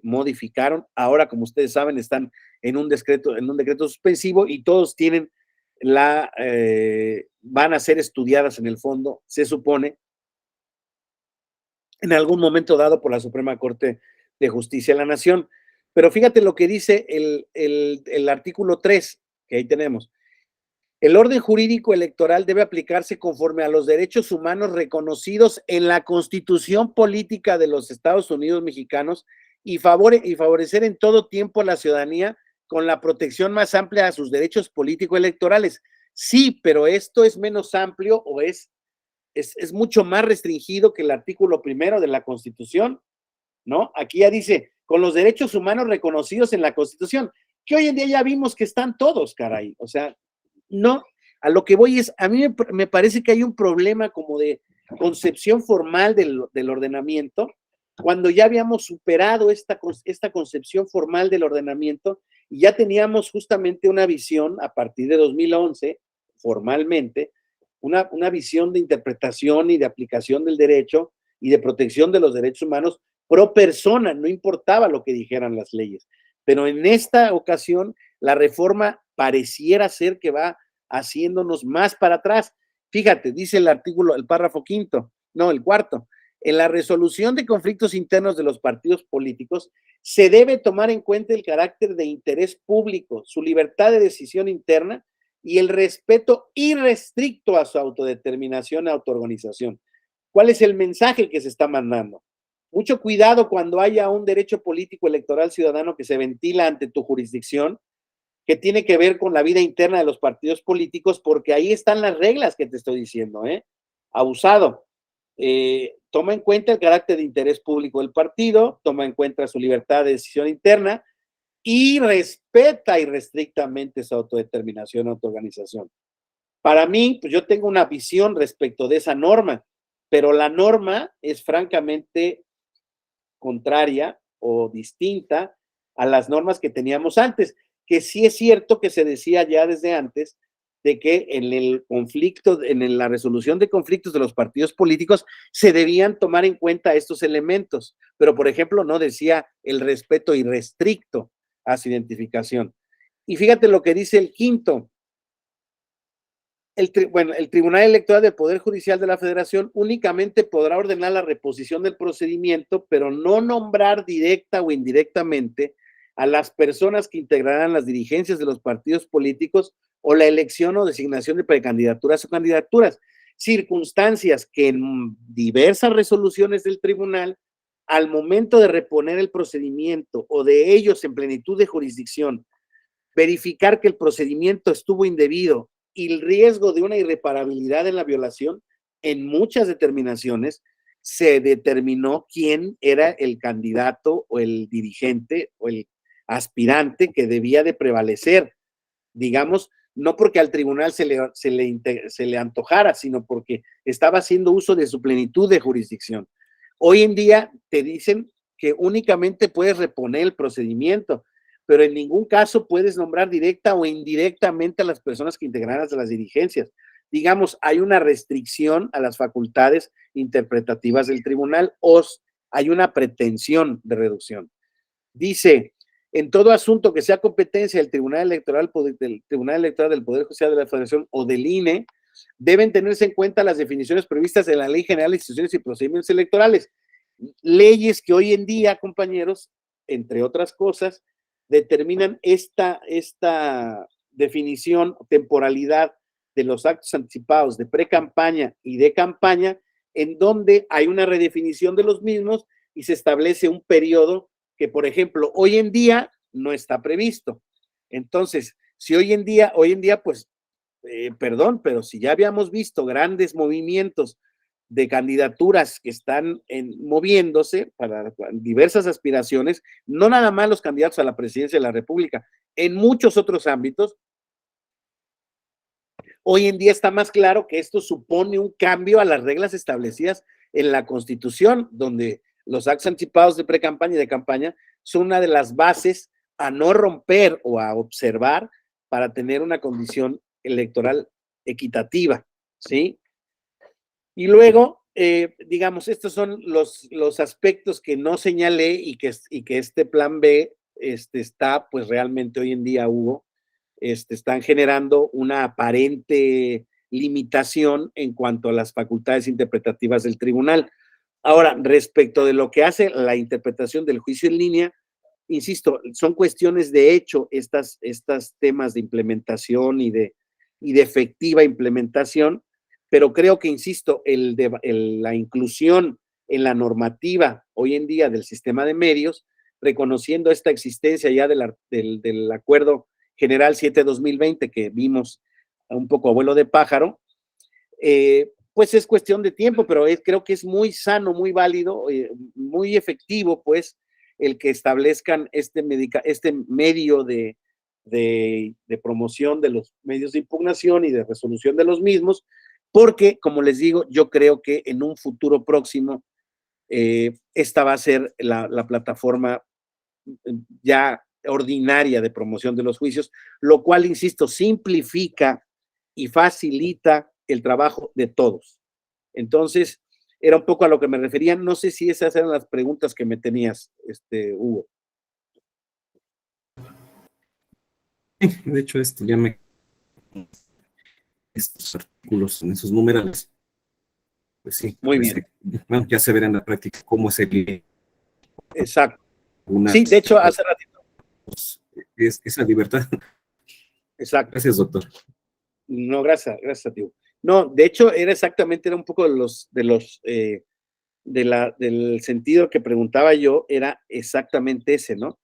modificaron. Ahora, como ustedes saben, están en un decreto suspensivo y todos tienen van a ser estudiadas en el fondo, se supone, en algún momento dado por la Suprema Corte de Justicia de la Nación. Pero fíjate lo que dice el artículo 3, que ahí tenemos. El orden jurídico electoral debe aplicarse conforme a los derechos humanos reconocidos en la Constitución Política de los Estados Unidos Mexicanos y favorecer en todo tiempo a la ciudadanía con la protección más amplia a sus derechos político-electorales. Sí, pero esto es menos amplio o es mucho más restringido que el artículo 1 de la Constitución, ¿no? Aquí ya dice, con los derechos humanos reconocidos en la Constitución, que hoy en día ya vimos que están todos, caray. O sea, no, a lo que voy es, a mí me parece que hay un problema como de concepción formal del ordenamiento, cuando ya habíamos superado esta concepción formal del ordenamiento y ya teníamos justamente una visión a partir de 2011, formalmente, una visión de interpretación y de aplicación del derecho y de protección de los derechos humanos pro persona, no importaba lo que dijeran las leyes. Pero en esta ocasión, la reforma pareciera ser que va haciéndonos más para atrás. Fíjate, dice el párrafo el cuarto. En la resolución de conflictos internos de los partidos políticos, se debe tomar en cuenta el carácter de interés público, su libertad de decisión interna y el respeto irrestricto a su autodeterminación y autoorganización. ¿Cuál es el mensaje que se está mandando? Mucho cuidado cuando haya un derecho político electoral ciudadano que se ventila ante tu jurisdicción, que tiene que ver con la vida interna de los partidos políticos, porque ahí están las reglas que te estoy diciendo, abusado. Toma en cuenta el carácter de interés público del partido, toma en cuenta su libertad de decisión interna y respeta irrestrictamente su autodeterminación, autoorganización. Para mí, pues yo tengo una visión respecto de esa norma, pero la norma es francamente contraria o distinta a las normas que teníamos antes, que sí es cierto que se decía ya desde antes de que en el conflicto, en la resolución de conflictos de los partidos políticos se debían tomar en cuenta estos elementos, pero por ejemplo no decía el respeto irrestricto a su identificación. Y fíjate lo que dice el quinto. El Tribunal Electoral del Poder Judicial de la Federación únicamente podrá ordenar la reposición del procedimiento, pero no nombrar directa o indirectamente a las personas que integrarán las dirigencias de los partidos políticos o la elección o designación de precandidaturas o candidaturas, circunstancias que en diversas resoluciones del tribunal, al momento de reponer el procedimiento o de ellos en plenitud de jurisdicción, verificar que el procedimiento estuvo indebido y el riesgo de una irreparabilidad en la violación, en muchas determinaciones se determinó quién era el candidato o el dirigente o el aspirante que debía de prevalecer, digamos, no porque al tribunal se le antojara, sino porque estaba haciendo uso de su plenitud de jurisdicción. Hoy en día te dicen que únicamente puedes reponer el procedimiento, pero en ningún caso puedes nombrar directa o indirectamente a las personas que integrarán las dirigencias. Digamos, hay una restricción a las facultades interpretativas del tribunal o hay una pretensión de reducción. Dice, en todo asunto que sea competencia del Tribunal Electoral del Poder Judicial de la Federación o del INE, deben tenerse en cuenta las definiciones previstas en la Ley General de Instituciones y Procedimientos Electorales. Leyes que hoy en día, compañeros, entre otras cosas, determinan esta definición, temporalidad de los actos anticipados de pre-campaña y de campaña, en donde hay una redefinición de los mismos y se establece un periodo que, por ejemplo, hoy en día no está previsto. Entonces, si hoy en día, pues, perdón, pero si ya habíamos visto grandes movimientos de candidaturas que están moviéndose para diversas aspiraciones, no nada más los candidatos a la presidencia de la República, en muchos otros ámbitos, hoy en día está más claro que esto supone un cambio a las reglas establecidas en la Constitución, donde los actos anticipados de pre-campaña y de campaña son una de las bases a no romper o a observar para tener una condición electoral equitativa, ¿sí? Y luego, digamos, estos son los aspectos que no señalé y que este plan B está, pues realmente hoy en día, Hugo, están generando una aparente limitación en cuanto a las facultades interpretativas del tribunal. Ahora, respecto de lo que hace la interpretación del juicio en línea, insisto, son cuestiones de hecho estos temas de implementación y de efectiva implementación, pero creo que, insisto, la inclusión en la normativa hoy en día del sistema de medios, reconociendo esta existencia ya del Acuerdo General 7-2020 que vimos un poco a vuelo de pájaro, pues es cuestión de tiempo, pero creo que es muy sano, muy válido, muy efectivo, pues, el que establezcan este medio de promoción de los medios de impugnación y de resolución de los mismos, porque, como les digo, yo creo que en un futuro próximo esta va a ser la plataforma ya ordinaria de promoción de los juicios, lo cual, insisto, simplifica y facilita el trabajo de todos. Entonces, era un poco a lo que me refería. No sé si esas eran las preguntas que me tenías, Hugo. De hecho, ya me estos artículos en esos numerales. Pues sí. Muy pues bien. Bueno, ya se verá en la práctica cómo se ve. Exacto. Sí, de hecho, hace ratito. Esa libertad. Exacto. Gracias, doctor. No, gracias a ti. No, de hecho, era un poco del sentido que preguntaba yo, era exactamente ese, ¿no?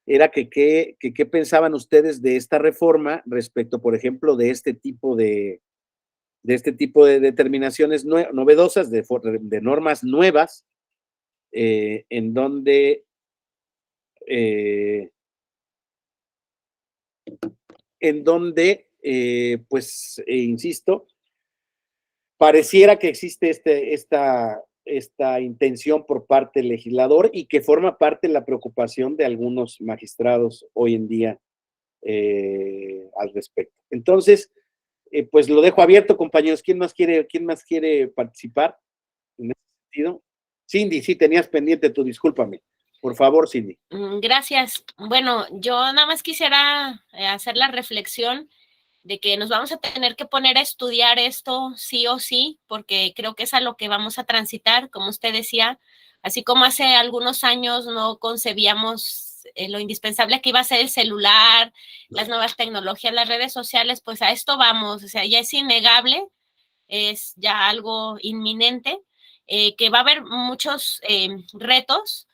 Era que qué pensaban ustedes de esta reforma respecto, por ejemplo, de este tipo de determinaciones novedosas, de normas nuevas, en donde pues, insisto, pareciera que existe esta intención por parte del legislador y que forma parte de la preocupación de algunos magistrados hoy en día al respecto. Entonces, pues lo dejo abierto, compañeros. ¿Quién más quiere participar en ese sentido? Cindy, sí, tenías pendiente tú, discúlpame. Por favor, Cindy. Gracias. Bueno, yo nada más quisiera hacer la reflexión de que nos vamos a tener que poner a estudiar esto sí o sí, porque creo que es a lo que vamos a transitar, como usted decía, así como hace algunos años no concebíamos lo indispensable que iba a ser el celular, las nuevas tecnologías, las redes sociales, pues a esto vamos, o sea, ya es innegable, es ya algo inminente, que va a haber muchos retos.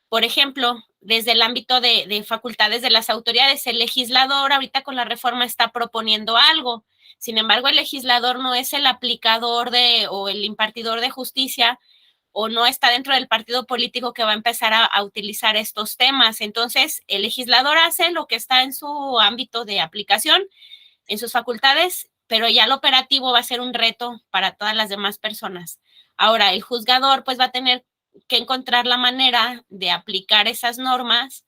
Por ejemplo, desde el ámbito de facultades de las autoridades. El legislador ahorita con la reforma está proponiendo algo. Sin embargo, el legislador no es el aplicador o el impartidor de justicia, o no está dentro del partido político que va a empezar a utilizar estos temas. Entonces, el legislador hace lo que está en su ámbito de aplicación, en sus facultades, pero ya lo operativo va a ser un reto para todas las demás personas. Ahora, el juzgador pues va a tener que encontrar la manera de aplicar esas normas,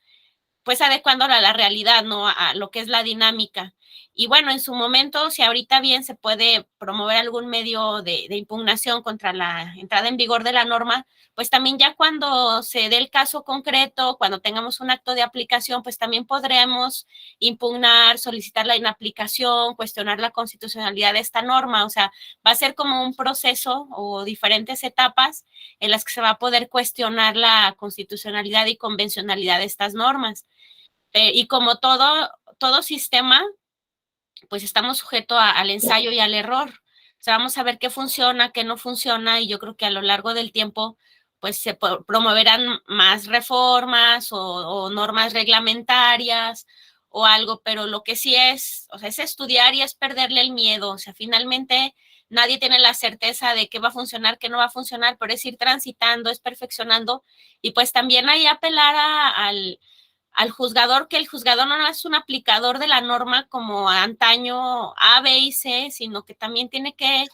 pues adecuándola a la realidad, ¿no? A lo que es la dinámica. Y bueno, en su momento, si ahorita bien se puede promover algún medio de impugnación contra la entrada en vigor de la norma, pues también ya cuando se dé el caso concreto, cuando tengamos un acto de aplicación, pues también podremos impugnar, solicitar la inaplicación, cuestionar la constitucionalidad de esta norma. O sea, va a ser como un proceso o diferentes etapas en las que se va a poder cuestionar la constitucionalidad y convencionalidad de estas normas. Y como todo sistema, pues estamos sujetos al ensayo y al error. O sea, vamos a ver qué funciona, qué no funciona, y yo creo que a lo largo del tiempo, pues se promoverán más reformas o normas reglamentarias o algo, pero lo que sí es, o sea, es estudiar y es perderle el miedo. O sea, finalmente nadie tiene la certeza de qué va a funcionar, qué no va a funcionar, pero es ir transitando, es perfeccionando, y pues también ahí apelar al juzgador, que el juzgador no es un aplicador de la norma como antaño A, B y C, sino que también tiene que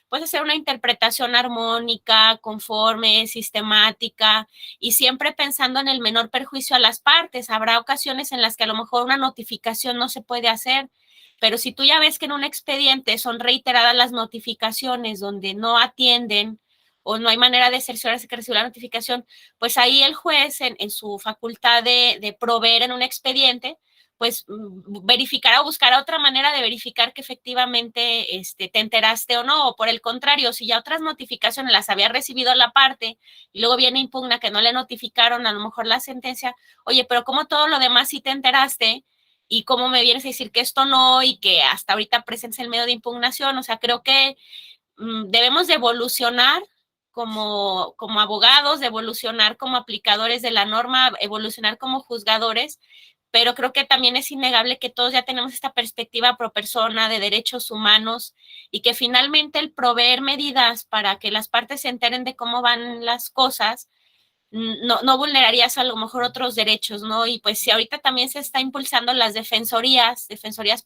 pues hacer una interpretación armónica, conforme, sistemática, y siempre pensando en el menor perjuicio a las partes. Habrá ocasiones en las que a lo mejor una notificación no se puede hacer, pero si tú ya ves que en un expediente son reiteradas las notificaciones donde no atienden o no hay manera de cerciorarse que recibió la notificación, pues ahí el juez en su facultad de proveer en un expediente, pues verificar o buscar otra manera de verificar que efectivamente te enteraste o no, o por el contrario, si ya otras notificaciones las había recibido la parte y luego viene impugna que no le notificaron a lo mejor la sentencia, oye, pero como todo lo demás sí te enteraste, y cómo me vienes a decir que esto no, y que hasta ahorita presentes el medio de impugnación. O sea, creo que debemos de evolucionar como abogados, de evolucionar como aplicadores de la norma, evolucionar como juzgadores, pero creo que también es innegable que todos ya tenemos esta perspectiva pro persona de derechos humanos, y que finalmente el proveer medidas para que las partes se enteren de cómo van las cosas, no vulnerarías a lo mejor otros derechos, ¿no? Y pues si ahorita también se está impulsando las defensorías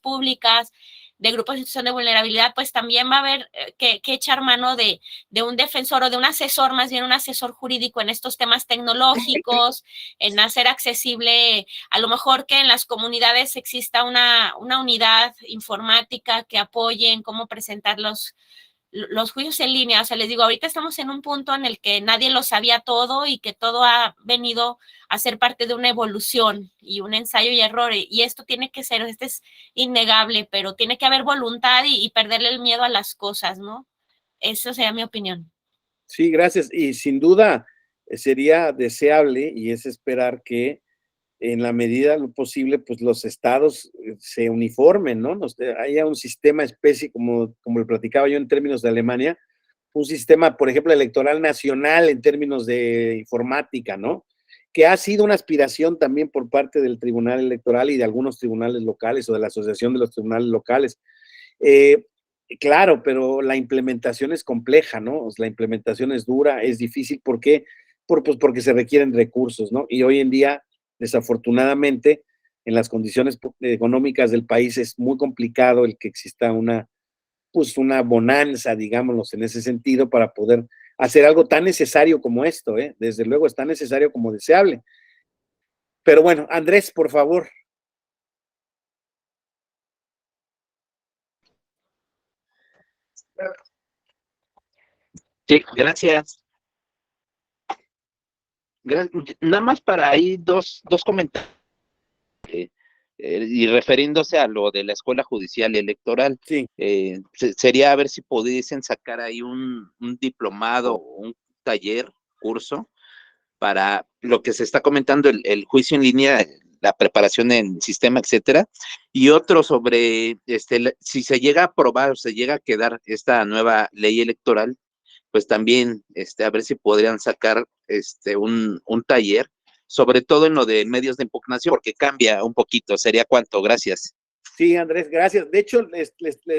públicas, de grupos de situación de vulnerabilidad, pues también va a haber que echar mano de un defensor o de un asesor, más bien un asesor jurídico en estos temas tecnológicos, en hacer accesible, a lo mejor que en las comunidades exista una unidad informática que apoye en cómo presentar los juicios en línea. O sea, les digo, ahorita estamos en un punto en el que nadie lo sabía todo y que todo ha venido a ser parte de una evolución y un ensayo y error, y esto tiene que ser, es innegable, pero tiene que haber voluntad y perderle el miedo a las cosas, ¿no? Eso sería mi opinión. Sí, gracias. Y sin duda sería deseable, y es esperar que en la medida de lo posible, pues los estados se uniformen, ¿no? Haya un sistema especie, como lo platicaba yo en términos de Alemania, un sistema, por ejemplo, electoral nacional en términos de informática, ¿no? Que ha sido una aspiración también por parte del Tribunal Electoral y de algunos tribunales locales o de la Asociación de los Tribunales Locales. Claro, pero la implementación es compleja, ¿no? La implementación es dura, es difícil. ¿Por qué? Pues porque se requieren recursos, ¿no? Y hoy en día, desafortunadamente, en las condiciones económicas del país es muy complicado el que exista una bonanza, digámoslo, en ese sentido, para poder hacer algo tan necesario como esto, ¿eh? Desde luego es tan necesario como deseable. Pero bueno, Andrés, por favor. Sí, gracias. Nada más para ahí dos comentarios. Y refiriéndose a lo de la Escuela Judicial y Electoral, sí. Sería a ver si pudiesen sacar ahí un diplomado, un taller, curso, para lo que se está comentando, el juicio en línea, la preparación en sistema, etcétera, y otro sobre si se llega a aprobar o se llega a quedar esta nueva ley electoral, pues también a ver si podrían sacar un taller sobre todo en lo de medios de impugnación, porque cambia un poquito. ¿Sería cuánto? Gracias. Sí, Andrés, gracias. De hecho, les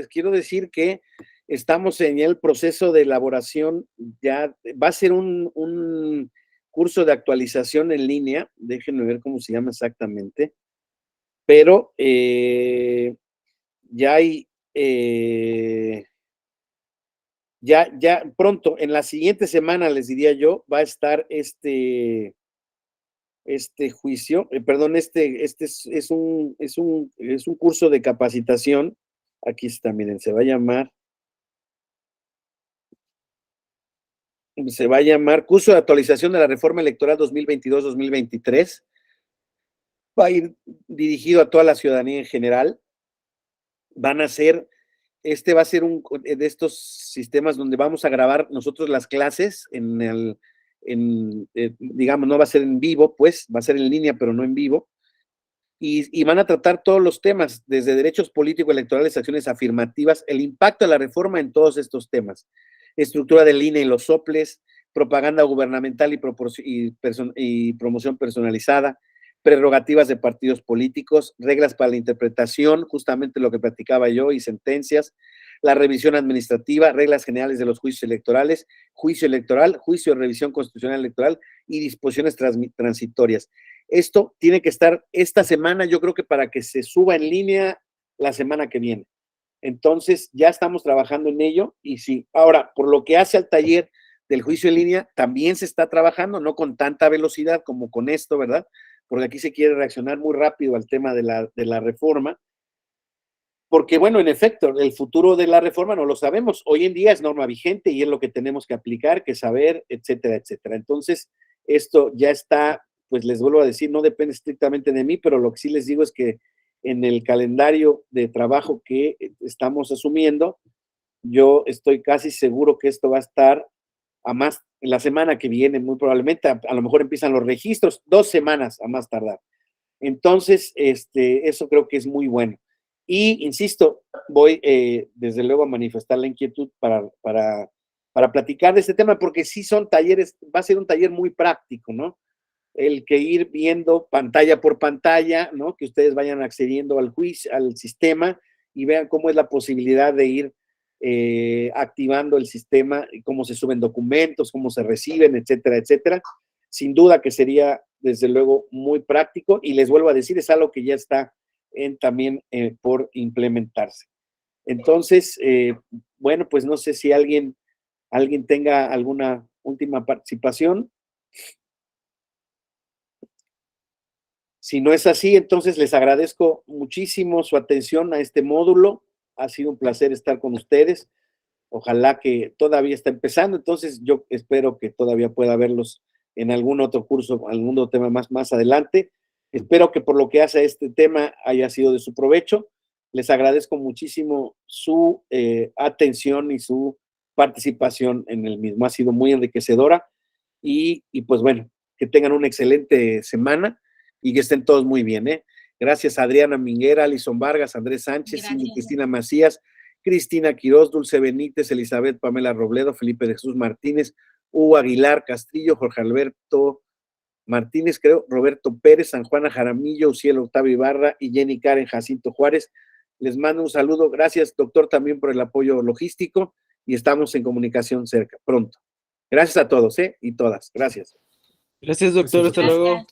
quiero decir que estamos en el proceso de elaboración, ya va a ser un curso de actualización en línea, déjenme ver cómo se llama exactamente, pero ya hay, ya pronto, en la siguiente semana, les diría yo, va a estar este juicio, perdón, es un curso de capacitación, aquí está, miren, se va a llamar Curso de Actualización de la Reforma Electoral 2022-2023, va a ir dirigido a toda la ciudadanía en general, va a ser un de estos sistemas donde vamos a grabar nosotros las clases digamos, no va a ser en vivo, pues, va a ser en línea, pero no en vivo, y van a tratar todos los temas, desde derechos políticos, electorales, acciones afirmativas, el impacto de la reforma en todos estos temas, estructura del INE y los soples, propaganda gubernamental y promoción personalizada, prerrogativas de partidos políticos, reglas para la interpretación, justamente lo que platicaba yo, y sentencias, la revisión administrativa, reglas generales de los juicios electorales, juicio electoral, juicio de revisión constitucional electoral y disposiciones transitorias. Esto tiene que estar esta semana, yo creo que para que se suba en línea la semana que viene. Entonces, ya estamos trabajando en ello, y sí, ahora, por lo que hace al taller del juicio en línea, también se está trabajando, no con tanta velocidad como con esto, ¿verdad? Porque aquí se quiere reaccionar muy rápido al tema de la reforma, porque bueno, en efecto, el futuro de la reforma no lo sabemos. Hoy en día es norma vigente y es lo que tenemos que aplicar, que saber, etcétera, etcétera. Entonces, esto ya está, pues les vuelvo a decir, no depende estrictamente de mí, pero lo que sí les digo es que en el calendario de trabajo que estamos asumiendo, yo estoy casi seguro que esto va a estar en la semana que viene, muy probablemente, a lo mejor empiezan los registros, 2 semanas a más tardar. Entonces, eso creo que es muy bueno. Y, insisto, voy desde luego a manifestar la inquietud para platicar de este tema, porque sí son talleres, va a ser un taller muy práctico, ¿no? El que ir viendo pantalla por pantalla, ¿no? Que ustedes vayan accediendo al sistema y vean cómo es la posibilidad de ir activando el sistema, cómo se suben documentos, cómo se reciben, etcétera, etcétera. Sin duda que sería, desde luego, muy práctico, y les vuelvo a decir, es algo que ya está también por implementarse. Entonces, bueno, pues no sé si alguien tenga alguna última participación. Si no es así, entonces les agradezco muchísimo su atención a este módulo. Ha sido un placer estar con ustedes. Ojalá que todavía está empezando, entonces yo espero que todavía pueda verlos en algún otro curso, algún otro tema más adelante. Espero que por lo que hace a este tema haya sido de su provecho. Les agradezco muchísimo su atención y su participación en el mismo. Ha sido muy enriquecedora y pues bueno, que tengan una excelente semana y que estén todos muy bien, ¿eh? Gracias a Adriana Minguera, Alison Vargas, Andrés Sánchez, Cindy Cristina Macías, Cristina Quirós, Dulce Benítez, Elizabeth Pamela Robledo, Felipe de Jesús Martínez, Hugo Aguilar Castillo, Jorge Alberto Martínez, creo, Roberto Pérez, San Juana Jaramillo, Uciel Octavio Ibarra y Jenny Karen Jacinto Juárez. Les mando un saludo. Gracias, doctor, también por el apoyo logístico, y estamos en comunicación pronto. Gracias a todos, y todas. Gracias. Gracias, doctor. Hasta luego.